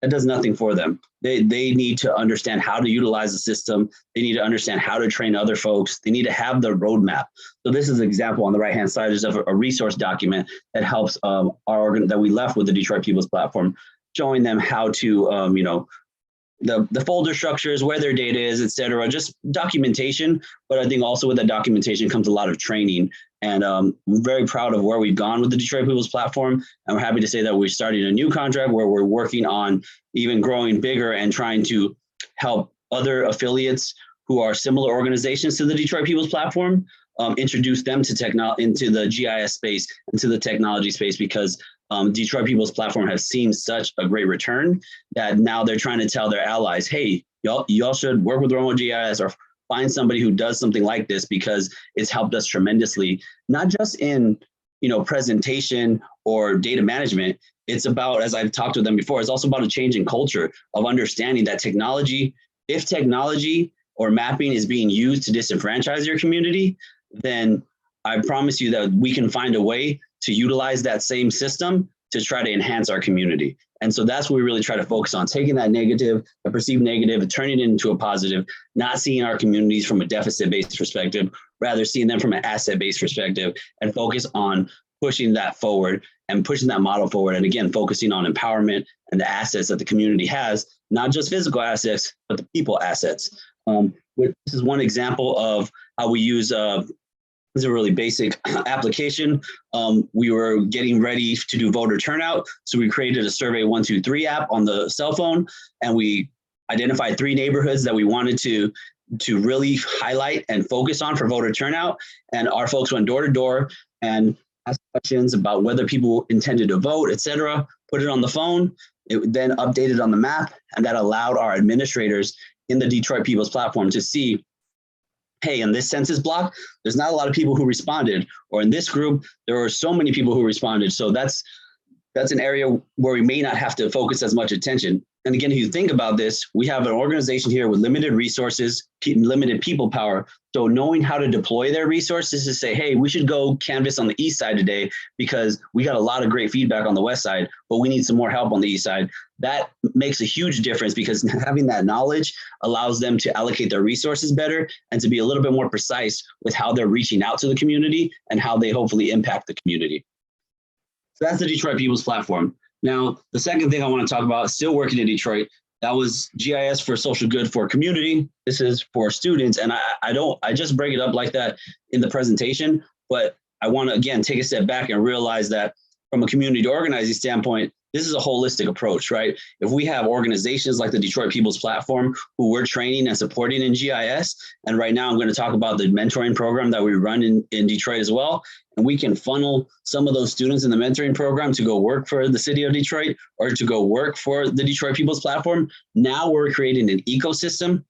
that does nothing for them. They need to understand how to utilize the system. They need to understand how to train other folks. They need to have the roadmap. So this is an example on the right-hand side is of a resource document that helps our organ that we left with the Detroit People's Platform, showing them how to, the folder structures, where their data is, et cetera, just documentation. But I think also with that documentation comes a lot of training. And we're very proud of where we've gone with the Detroit People's Platform. And we're happy to say that we're starting a new contract where we're working on even growing bigger and trying to help other affiliates who are similar organizations to the Detroit People's Platform, introduce them to into the GIS space, into the technology space, because Detroit People's Platform has seen such a great return that now they're trying to tell their allies, hey, y'all should work with Remote GIS or find somebody who does something like this, because it's helped us tremendously, not just in presentation or data management. It's about, as I've talked to them before, it's also about a change in culture of understanding that technology, if technology or mapping is being used to disenfranchise your community, then I promise you that we can find a way to utilize that same system to try to enhance our community. And so that's what we really try to focus on, taking that negative, a perceived negative, and turning it into a positive, not seeing our communities from a deficit-based perspective, rather seeing them from an asset-based perspective, and focus on pushing that forward and pushing that model forward. And again, focusing on empowerment and the assets that the community has, not just physical assets, but the people assets. This is one example of how we use this is a really basic application. We were getting ready to do voter turnout. So we created a Survey 123 app on the cell phone, and we identified 3 neighborhoods that we wanted to really highlight and focus on for voter turnout. And our folks went door to door and asked questions about whether people intended to vote, et cetera, put it on the phone. It then updated on the map, and that allowed our administrators in the Detroit People's Platform to see, hey, in this census block, there's not a lot of people who responded, or in this group, there were so many people who responded. So that's an area where we may not have to focus as much attention. And again, if you think about this, we have an organization here with limited resources, limited people power. So knowing how to deploy their resources to say, hey, we should go canvas on the east side today because we got a lot of great feedback on the west side, but we need some more help on the east side. That makes a huge difference, because having that knowledge allows them to allocate their resources better and to be a little bit more precise with how they're reaching out to the community and how they hopefully impact the community. So that's the Detroit People's Platform. Now, the second thing I want to talk about is still working in Detroit. That was GIS for social good for community. This is for students. And I just break it up like that in the presentation, but I want to, again, take a step back and realize that from a community organizing standpoint, this is a holistic approach, right? If we have organizations like the Detroit People's Platform who we're training and supporting in GIS, and right now I'm going to talk about the mentoring program that we run in Detroit as well, and we can funnel some of those students in the mentoring program to go work for the city of Detroit or to go work for the Detroit People's Platform. Now we're creating an ecosystem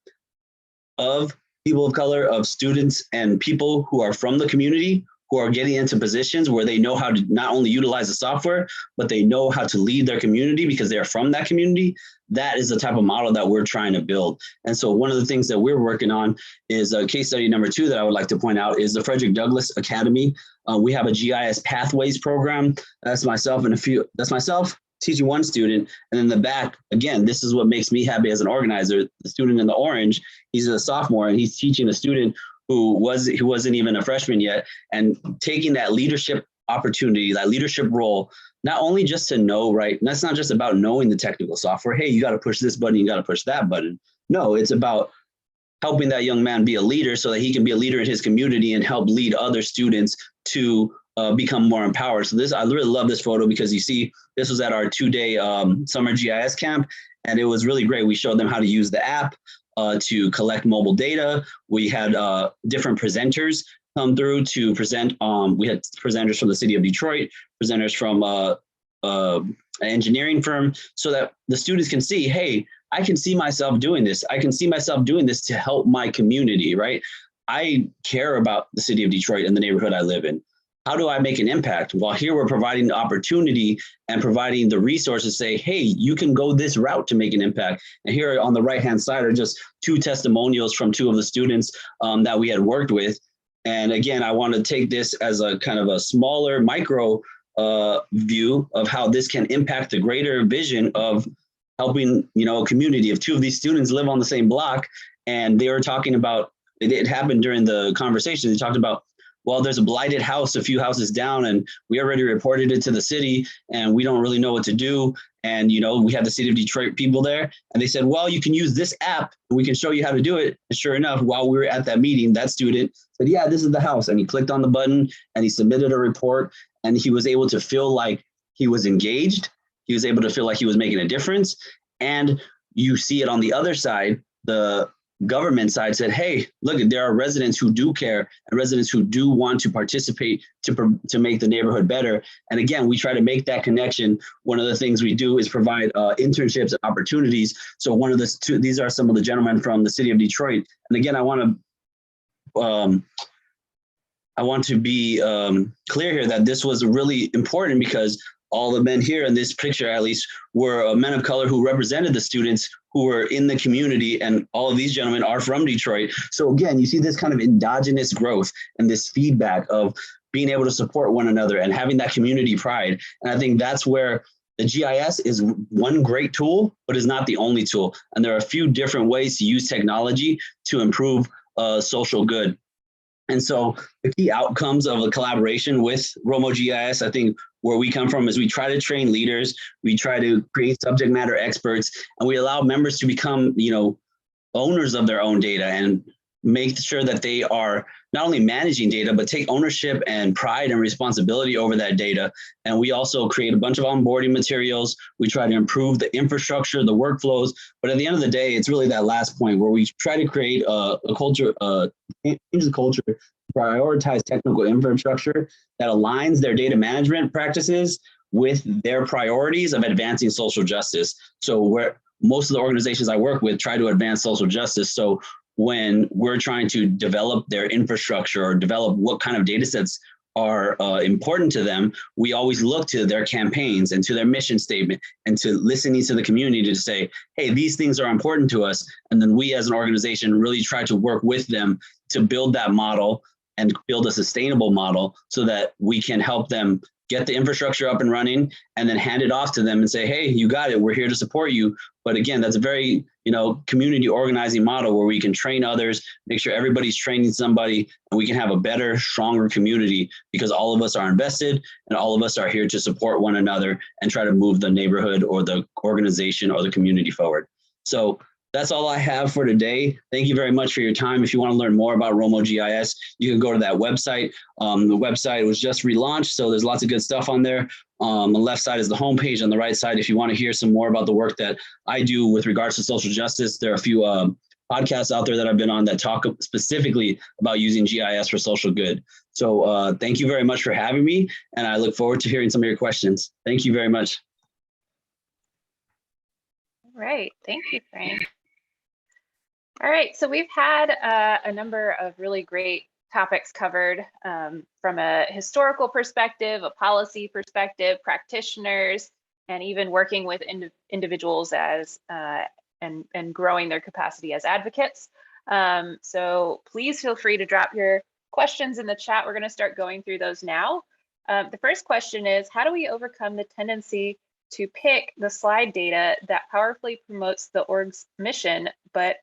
of people of color, of students and people who are from the community, who are getting into positions where they know how to not only utilize the software, but they know how to lead their community because they're from that community. That is the type of model that we're trying to build. And so one of the things that we're working on is case study number 2 that I would like to point out is the Frederick Douglass Academy. We have a GIS Pathways program. That's myself, teaching one student. And in the back, again, this is what makes me happy as an organizer. The student in the orange, he's a sophomore and he's teaching a student who wasn't even a freshman yet, and taking that leadership opportunity, that leadership role, not only just to know, right? And that's not just about knowing the technical software. Hey, you got to push this button, you got to push that button. No, it's about helping that young man be a leader so that he can be a leader in his community and help lead other students to become more empowered. So I really love this photo because you see, this was at our 2-day summer GIS camp, and it was really great. We showed them how to use the app to collect mobile data. We had different presenters come through to present. We had presenters from the city of Detroit, presenters from an engineering firm, so that the students can see, hey, I can see myself doing this. I can see myself doing this to help my community, right? I care about the city of Detroit and the neighborhood I live in. how do I make an impact? Well, here we're providing the opportunity and providing the resources, say, hey, you can go this route to make an impact. And here on the right-hand side are just 2 testimonials from 2 of the students that we had worked with. And again, I want to take this as a kind of a smaller micro view of how this can impact the greater vision of helping, a community. If 2 of these students live on the same block, and they were talking about, it happened during the conversation, they talked about, well, there's a blighted house a few houses down, and we already reported it to the city, and we don't really know what to do. And, we had the city of Detroit people there, and they said, well, you can use this app, and we can show you how to do it. And sure enough, while we were at that meeting, that student said, yeah, this is the house. And he clicked on the button, and he submitted a report, and he was able to feel like he was engaged. He was able to feel like he was making a difference. And you see it on the other side, the government side said, hey, look, there are residents who do care and residents who do want to participate to make the neighborhood better. And again, we try to make that connection. One of the things we do is provide internships and opportunities. So one of these are some of the gentlemen from the city of Detroit. And again, I want to be clear here that this was really important because all the men here in this picture, at least, were men of color who represented the students who were in the community. And all of these gentlemen are from Detroit. So again, you see this kind of endogenous growth and this feedback of being able to support one another and having that community pride. And I think that's where the GIS is one great tool, but is not the only tool. And there are a few different ways to use technology to improve social good. And so the key outcomes of a collaboration with Romo GIS, I think where we come from is we try to train leaders, we try to create subject matter experts, and we allow members to become, owners of their own data and make sure that they are not only managing data, but take ownership and pride and responsibility over that data. And we also create a bunch of onboarding materials. We try to improve the infrastructure, the workflows. But at the end of the day, it's really that last point where we try to create a culture, change the culture, prioritize technical infrastructure that aligns their data management practices with their priorities of advancing social justice. So where most of the organizations I work with try to advance social justice. So when we're trying to develop their infrastructure or develop what kind of data sets are important to them, we always look to their campaigns and to their mission statement and to listening to the community to say, hey, these things are important to us. And then we as an organization really try to work with them to build that model and build a sustainable model so that we can help them get the infrastructure up and running and then hand it off to them and say, hey, you got it. We're here to support you. But again, that's a very, community organizing model where we can train others, make sure everybody's training somebody, and we can have a better, stronger community because all of us are invested and all of us are here to support one another and try to move the neighborhood or the organization or the community forward. So that's all I have for today. Thank you very much for your time. If you want to learn more about Romo GIS, you can go to that website. The website was just relaunched, so there's lots of good stuff on there. On the left side is the homepage. On the right side, if you want to hear some more about the work that I do with regards to social justice, there are a few podcasts out there that I've been on that talk specifically about using GIS for social good. So thank you very much for having me, and I look forward to hearing some of your questions. Thank you very much. All right, thank you, Frank. All right, so we've had a number of really great topics covered from a historical perspective, a policy perspective, practitioners, and even working with individuals as and growing their capacity as advocates. So please feel free to drop your questions in the chat. We're going to start going through those now. The first question is, how do we overcome the tendency to pick the slide data that powerfully promotes the org's mission, but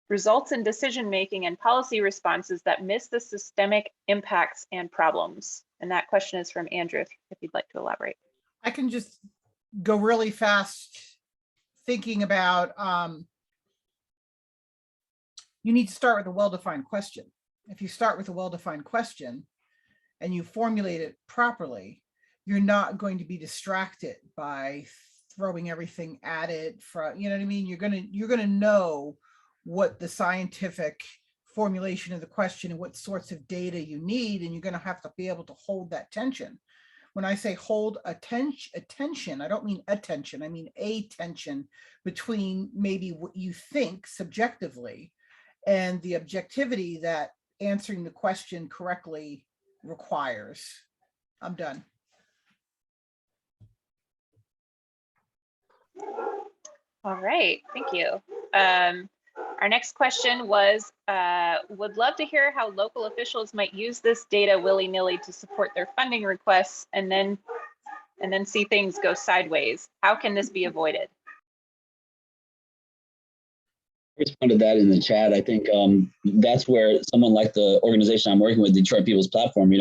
results in decision-making and policy responses that miss the systemic impacts and problems? And that question is from Andrew, if you'd like to elaborate. I can just go really fast thinking about, you need to start with a well-defined question. If you start with a well-defined question and you formulate it properly, you're not going to be distracted by throwing everything at it. You know what I mean? You're gonna know what the scientific formulation of the question and what sorts of data you need, and you're going to have to be able to hold that tension. When I say hold attention, I don't mean attention, I mean a tension between maybe what you think subjectively and the objectivity that answering the question correctly requires. I'm done. All right, thank you. Our next question was, would love to hear how local officials might use this data willy-nilly to support their funding requests and then see things go sideways. How can this be avoided? I responded that in the chat. I think that's where someone like the organization I'm working with, Detroit People's Platform,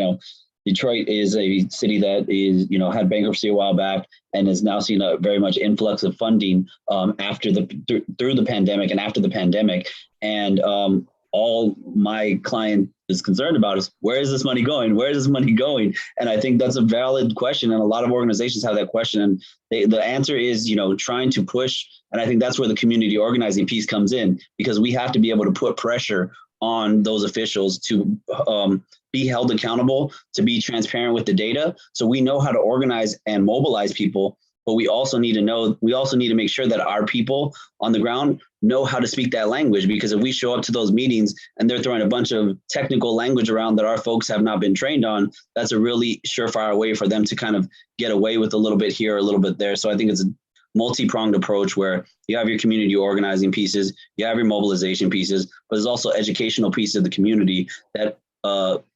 Detroit is a city that is, had bankruptcy a while back and has now seen a very much influx of funding through the pandemic and after the pandemic. And all my client is concerned about is, where is this money going? Where is this money going? And I think that's a valid question. And a lot of organizations have that question. And the answer is, trying to push. And I think that's where the community organizing piece comes in, because we have to be able to put pressure on those officials to be held accountable, to be transparent with the data. So we know how to organize and mobilize people, but we also need to make sure that our people on the ground know how to speak that language, because if we show up to those meetings and they're throwing a bunch of technical language around that our folks have not been trained on, that's a really surefire way for them to kind of get away with a little bit here, a little bit there. So I think it's a multi-pronged approach where you have your community organizing pieces, you have your mobilization pieces, but there's also educational piece of the community that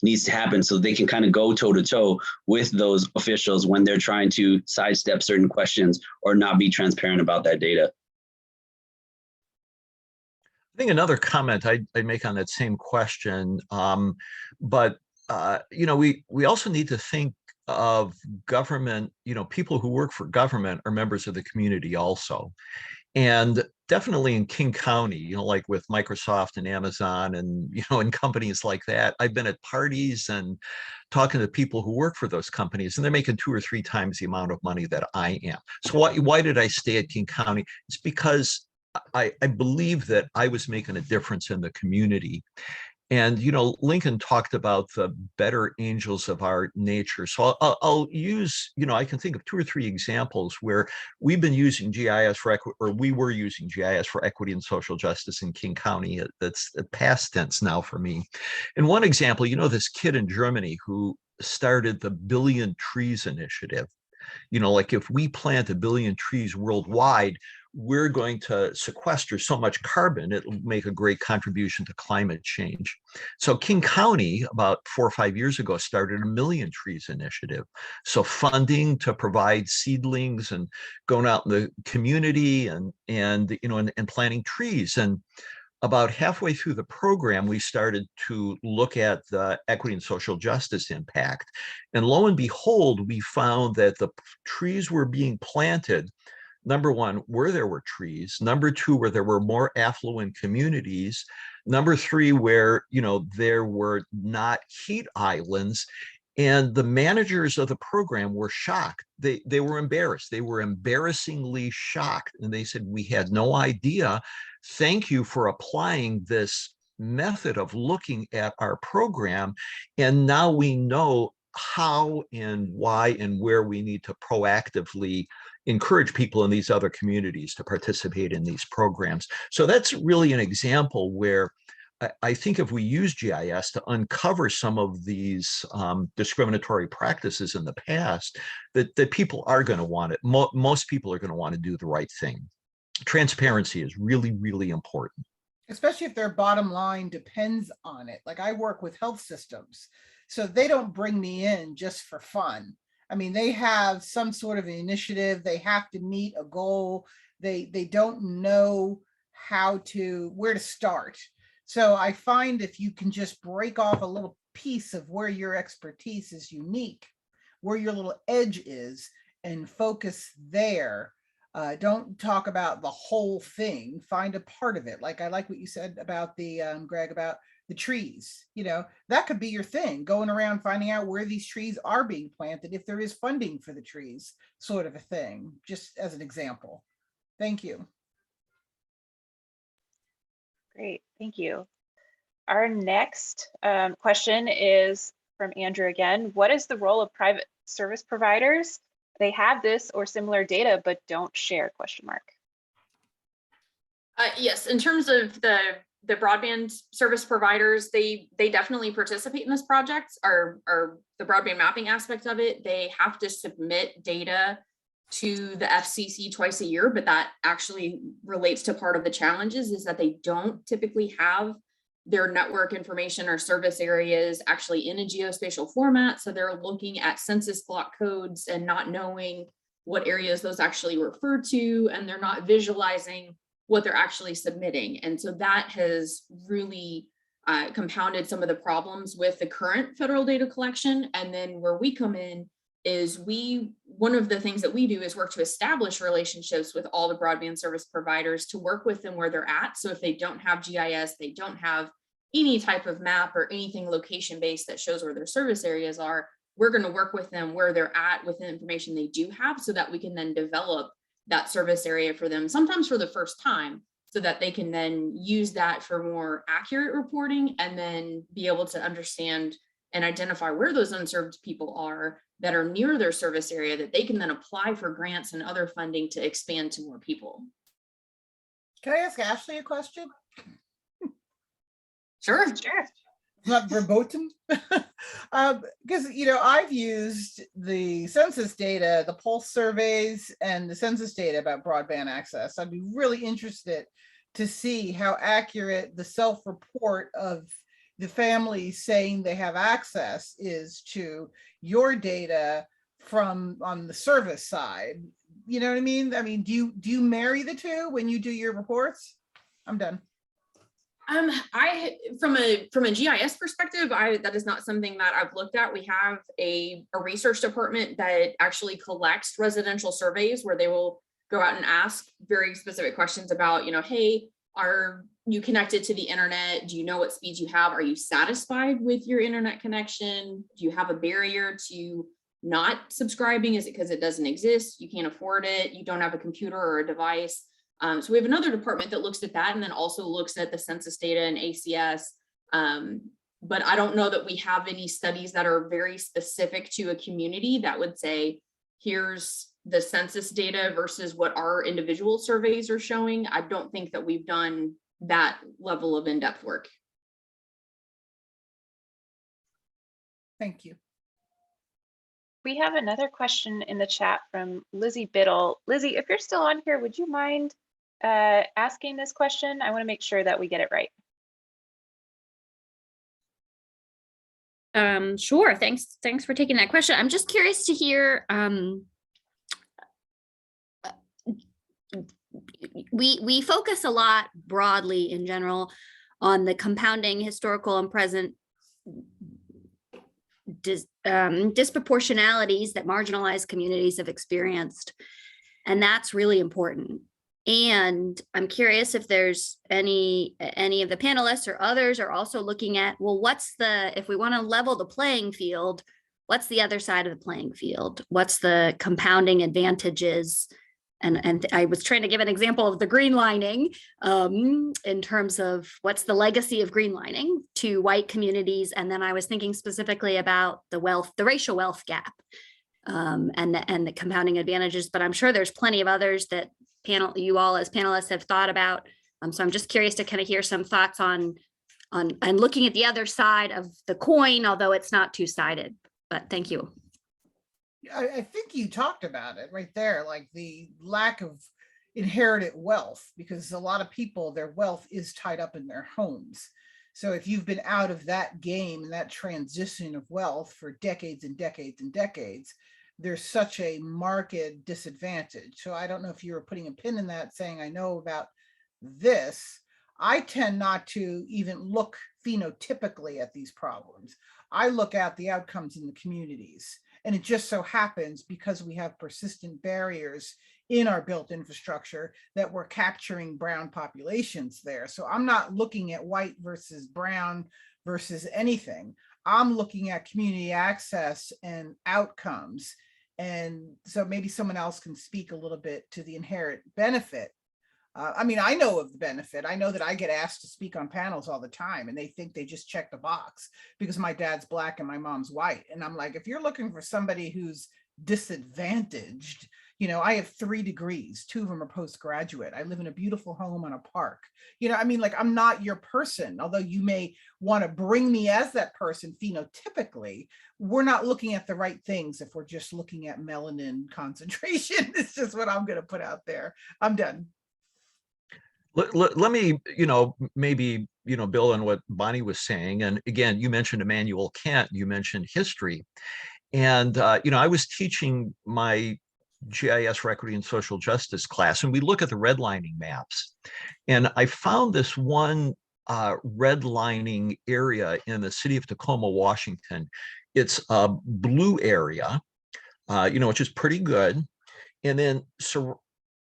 needs to happen so they can kind of go toe to toe with those officials when they're trying to sidestep certain questions or not be transparent about that data. I think another comment I'd make on that same question, but we also need to think of government, people who work for government are members of the community also. And definitely in King County, like with Microsoft and Amazon and, and companies like that, I've been at parties and talking to people who work for those companies, and they're making 2 or 3 times the amount of money that I am. So why did I stay at King County? It's because I believe that I was making a difference in the community. And, Lincoln talked about the better angels of our nature. So I'll use, I can think of 2 or 3 examples where we've been using GIS we were using GIS for equity and social justice in King County. That's a past tense now for me. And one example, this kid in Germany who started the Billion Trees Initiative. Like if we plant 1 billion trees worldwide, we're going to sequester so much carbon, it'll make a great contribution to climate change. So King County, about 4 or 5 years ago, started a Million Trees Initiative. So funding to provide seedlings and going out in the community and planting trees. And about halfway through the program, we started to look at the equity and social justice impact. And lo and behold, we found that the trees were being planted, number one, where there were trees, number 2, where there were more affluent communities, number 3, where, there were not heat islands. And the managers of the program were shocked. They were embarrassed. They were embarrassingly shocked. And they said, we had no idea. Thank you for applying this method of looking at our program. And now we know how and why and where we need to proactively encourage people in these other communities to participate in these programs. So that's really an example where I think if we use GIS to uncover some of these discriminatory practices in the past, that people are going to want it. Most people are going to want to do the right thing. Transparency is really, really important. Especially if their bottom line depends on it. Like I work with health systems, so they don't bring me in just for fun. I mean, they have some sort of initiative. They have to meet a goal. They don't know where to start. So I find if you can just break off a little piece of where your expertise is unique, where your little edge is, and focus there. Don't talk about the whole thing. Find a part of it. Like I like what you said about the Greg, about the trees. That could be your thing. Going around finding out where these trees are being planted, if there is funding for the trees, sort of a thing. Just as an example. Thank you. Great, thank you. Our next question is from Andrew again. What is the role of private service providers? They have this or similar data, but don't share, ? Yes, in terms of the the broadband service providers, they definitely participate in this project, or the broadband mapping aspect of it. They have to submit data to the FCC twice a year, but that actually relates to part of the challenges is that they don't typically have their network information or service areas actually in a geospatial format. So they're looking at census block codes and not knowing what areas those actually refer to, and they're not visualizing what they're actually submitting. And so that has really compounded some of the problems with the current federal data collection. And then where we come in is one of the things that we do is work to establish relationships with all the broadband service providers to work with them where they're at. So if they don't have GIS, they don't have any type of map or anything location-based that shows where their service areas are, we're going to work with them where they're at with the information they do have so that we can then develop that service area for them, sometimes for the first time, so that they can then use that for more accurate reporting and then be able to understand and identify where those unserved people are that are near their service area, that they can then apply for grants and other funding to expand to more people. Can I ask Ashley a question? Sure. Not verboten. Because, you know, I've used the census data, the pulse surveys, and the census data about broadband access. I'd be really interested to see how accurate the self-report of the families saying they have access is to your data from on the service side. You know what I mean? I mean, do you marry the two when you do your reports? I'm done. From a GIS perspective, that is not something that I've looked at. We have a research department that actually collects residential surveys where they will go out and ask very specific questions about, you know, hey, are you connected to the internet? Do you know what speeds you have? Are you satisfied with your internet connection? Do you have a barrier to not subscribing? Is it because it doesn't exist? You can't afford it? You don't have a computer or a device? So we have another department that looks at that and then also looks at the census data and ACS. But I don't know that we have any studies that are very specific to a community that would say, here's the census data versus what our individual surveys are showing. I don't think that we've done that level of in-depth work. Thank you. We have another question in the chat from Lizzie Biddle. Lizzie, if you're still on here, would you mind asking this question? I want to make sure that we get it right. Sure. Thanks for taking that question. I'm just curious to hear. We focus a lot broadly in general on the compounding historical and present disproportionalities that marginalized communities have experienced. And that's really important. And I'm curious if there's any of the panelists or others are also looking at, well, if we want to level the playing field, what's the other side of the playing field? What's the compounding advantages? And I was trying to give an example of the greenlining in terms of what's the legacy of greenlining to white communities. And then I was thinking specifically about the racial wealth gap and the compounding advantages, but I'm sure there's plenty of others that you all as panelists have thought about. So I'm just curious to kind of hear some thoughts on looking at the other side of the coin, although it's not two-sided, but thank you. I think you talked about it right there, like the lack of inherited wealth, because a lot of people, their wealth is tied up in their homes. So if you've been out of that game and that transition of wealth for decades and decades and decades, there's such a marked disadvantage. So I don't know if you were putting a pin in that saying, I know about this. I tend not to even look phenotypically at these problems. I look at the outcomes in the communities. And it just so happens because we have persistent barriers in our built infrastructure that we're capturing brown populations there. So I'm not looking at white versus brown versus anything. I'm looking at community access and outcomes. And so maybe someone else can speak a little bit to the inherent benefit. I mean, I know of the benefit. I know that I get asked to speak on panels all the time and they think they just check the box because my dad's Black and my mom's white. And I'm like, if you're looking for somebody who's disadvantaged, You know, I have 3 degrees, 2 of them are postgraduate. I live in a beautiful home on a park. You know, I mean, like, I'm not your person, although you may want to bring me as that person phenotypically. We're not looking at the right things if we're just looking at melanin concentration. It's just what I'm going to put out there. I'm done. Let me, maybe, Bill, on what Bonnie was saying. And again, you mentioned Immanuel Kant, you mentioned history. And, I was teaching my GIS for Equity and Social Justice class, and we look at the redlining maps. And I found this one redlining area in the city of Tacoma, Washington. It's a blue area, which is pretty good. And then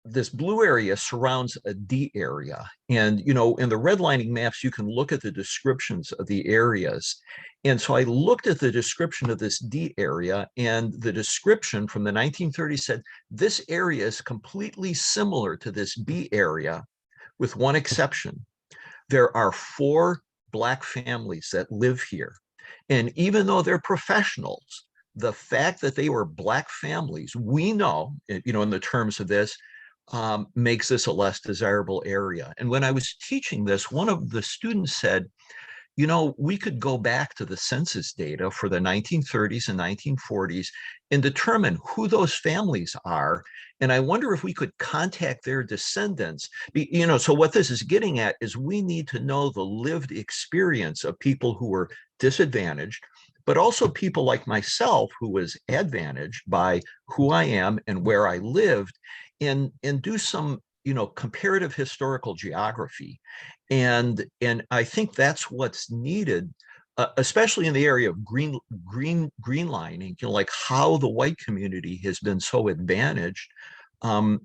this blue area surrounds a D area. And, in the redlining maps, you can look at the descriptions of the areas. And so I looked at the description of this D area, and the description from the 1930s said, this area is completely similar to this B area, with one exception. There are 4 Black families that live here. And even though they're professionals, the fact that they were Black families, we know, in the terms of this, makes this a less desirable area. And when I was teaching this, one of the students said, we could go back to the census data for the 1930s and 1940s and determine who those families are. And I wonder if we could contact their descendants. So what this is getting at is we need to know the lived experience of people who were disadvantaged, but also people like myself who was advantaged by who I am and where I lived, and do some comparative historical geography. And I think that's what's needed, especially in the area of greenlining, like how the white community has been so advantaged. We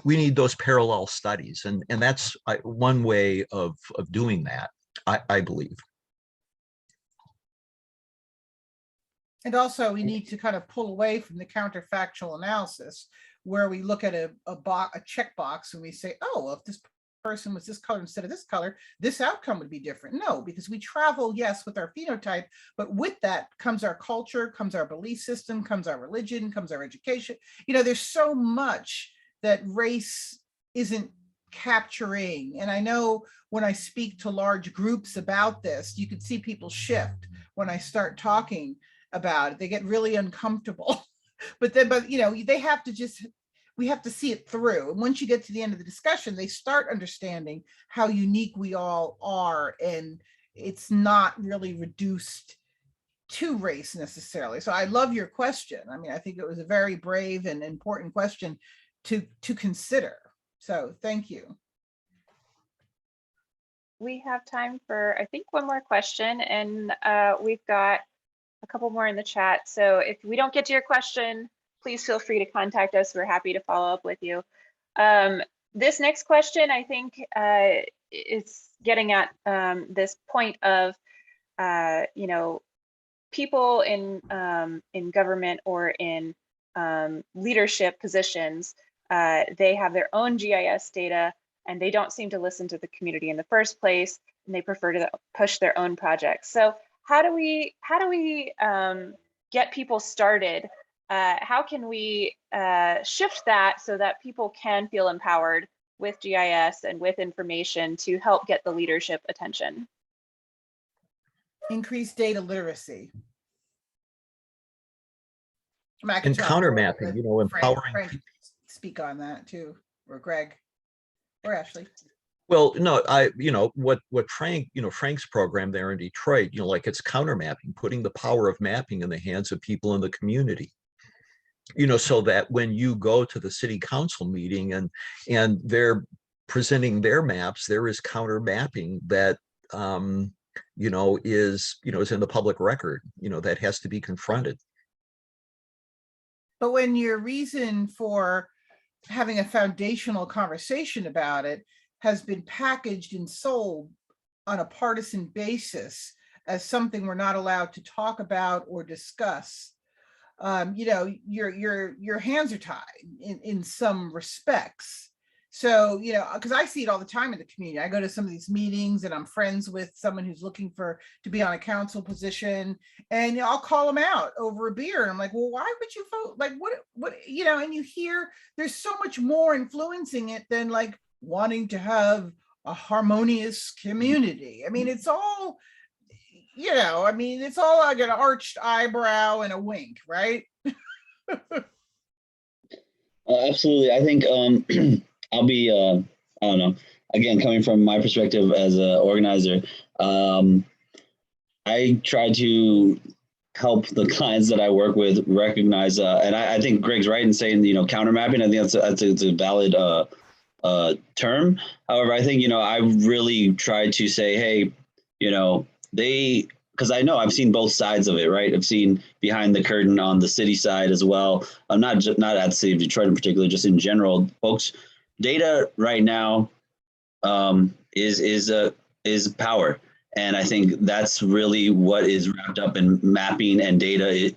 need those parallel studies, and that's one way of doing that, I believe. And also we need to kind of pull away from the counterfactual analysis, where we look at a checkbox and we say, oh, well, if this person was this color instead of this color, this outcome would be different. No, because we travel, yes, with our phenotype, but with that comes our culture, comes our belief system, comes our religion, comes our education. There's so much that race isn't capturing. And I know when I speak to large groups about this, you can see people shift when I start talking about it. They get really uncomfortable. But they have to we have to see it through. And once you get to the end of the discussion, they start understanding how unique we all are. And it's not really reduced to race necessarily. So I love your question. I mean, I think it was a very brave and important question to consider. So thank you. We have time for, I think, one more question, and we've got a couple more in the chat. So if we don't get to your question, please feel free to contact us. We're happy to follow up with you. This next question, I think, is getting at this point of, people in government or in leadership positions. They have their own GIS data, and they don't seem to listen to the community in the first place, and they prefer to push their own projects. So how do we get people started? How can we shift that so that people can feel empowered with GIS and with information to help get the leadership attention? Increase data literacy. And counter mapping, empowering. Frank speak on that too, or Greg, or Ashley. Well, no, what Frank's program there in Detroit, like it's counter mapping, putting the power of mapping in the hands of people in the community. So that when you go to the city council meeting and they're presenting their maps, there is counter mapping that is in the public record, that has to be confronted. But when your reason for having a foundational conversation about it has been packaged and sold on a partisan basis as something we're not allowed to talk about or discuss, your hands are tied in some respects. So, you know, because I see it all the time in the community. I go to some of these meetings and I'm friends with someone who's looking to be on a council position, and you know, I'll call them out over a beer. And I'm like, well, why would you vote? Like, what, you know, and you hear there's so much more influencing it than like wanting to have a harmonious community. I mean, it's all, you know, I mean, it's all like an arched eyebrow and a wink, right? Absolutely. I think I'll be, I don't know, again, coming from my perspective as an organizer, I try to help the clients that I work with recognize, and I think Greg's right in saying, you know, counter mapping. I think it's a valid term. However, I think, you know, I really tried to say, hey, you know, because I know I've seen both sides of it, right? I've seen behind the curtain on the city side as well. I'm not at the city of Detroit in particular, just in general, folks. Data right now is power, and I think that's really what is wrapped up in mapping and data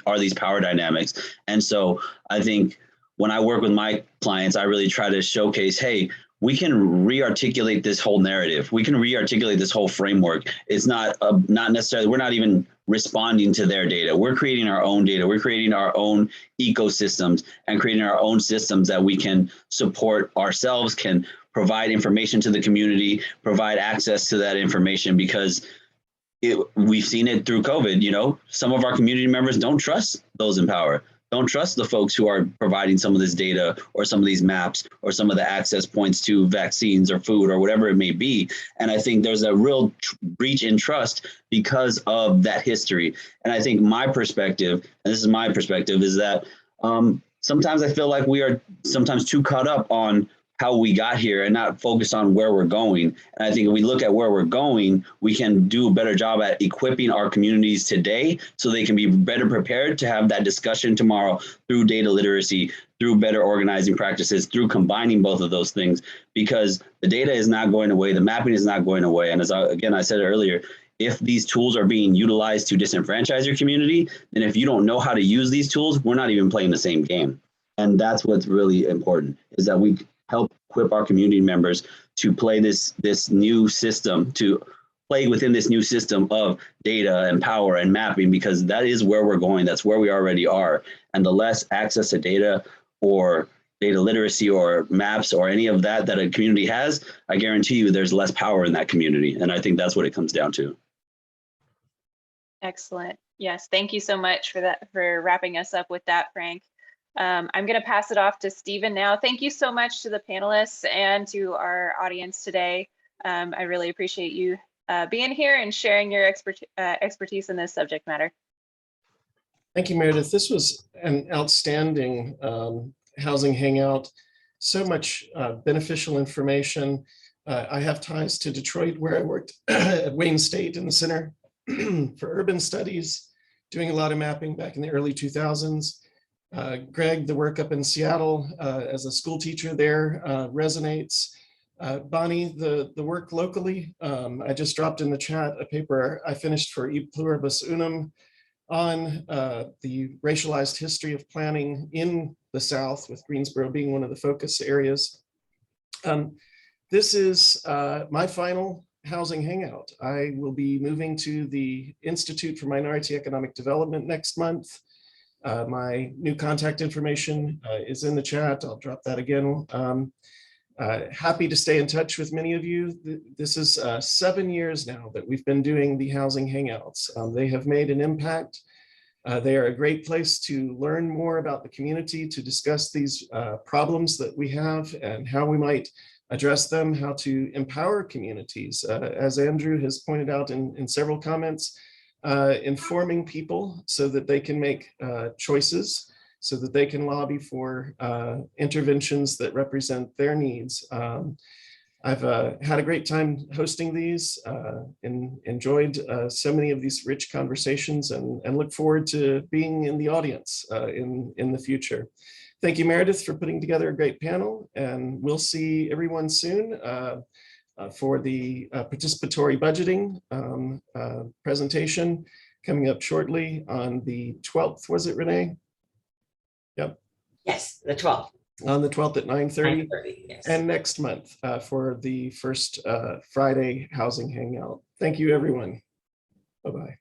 are these power dynamics. And so I think when I work with my clients, I really try to showcase, hey, we can re-articulate this whole narrative. We can re-articulate this whole framework. It's not necessarily, we're not even responding to their data. We're creating our own data. We're creating our own ecosystems and creating our own systems that we can support ourselves, can provide information to the community, provide access to that information, because we've seen it through COVID. You know, some of our community members don't trust those in power. Don't trust the folks who are providing some of this data or some of these maps or some of the access points to vaccines or food or whatever it may be. And I think there's a real breach in trust because of that history. And I think my perspective, and this is my perspective, is that sometimes I feel like we are sometimes too caught up on how we got here and not focused on where we're going. And I think if we look at where we're going, we can do a better job at equipping our communities today so they can be better prepared to have that discussion tomorrow through data literacy, through better organizing practices, through combining both of those things, because the data is not going away, the mapping is not going away. And as I said earlier, if these tools are being utilized to disenfranchise your community, then if you don't know how to use these tools, we're not even playing the same game. And that's what's really important, is that we help equip our community members to play this new system, to play within this new system of data and power and mapping, because that is where we're going. That's where we already are. And the less access to data or data literacy or maps or any of that a community has, I guarantee you there's less power in that community. And I think that's what it comes down to. Excellent. Yes, thank you so much for that, for wrapping us up with that, Frank. I'm going to pass it off to Stephen now. Thank you so much to the panelists and to our audience today. I really appreciate you being here and sharing your expertise in this subject matter. Thank you, Meredith. This was an outstanding housing hangout. So much beneficial information. I have ties to Detroit, where I worked at Wayne State in the Center for Urban Studies, doing a lot of mapping back in the early 2000s. Greg, the work up in Seattle as a school teacher there resonates. Bonnie, the work locally, I just dropped in the chat a paper I finished for E Pluribus Unum on the racialized history of planning in the South, with Greensboro being one of the focus areas. This is my final housing hangout. I will be moving to the Institute for Minority Economic Development next month. My new contact information is in the chat. I'll drop that again. Happy to stay in touch with many of you. This is 7 years now that we've been doing the housing hangouts. They have made an impact. They are a great place to learn more about the community, to discuss these problems that we have and how we might address them, how to empower communities. As Andrew has pointed out in several comments, informing people so that they can make choices, so that they can lobby for interventions that represent their needs. I've had a great time hosting these and enjoyed so many of these rich conversations, and look forward to being in the audience in the future. Thank you, Meredith, for putting together a great panel, and we'll see everyone soon for the participatory budgeting presentation coming up shortly on the 12th, was it, Renee? Yep. Yes, the 12th. On the 12th at 9:30. 9:30, yes. And next month for the first Friday housing hangout. Thank you, everyone. Bye-bye.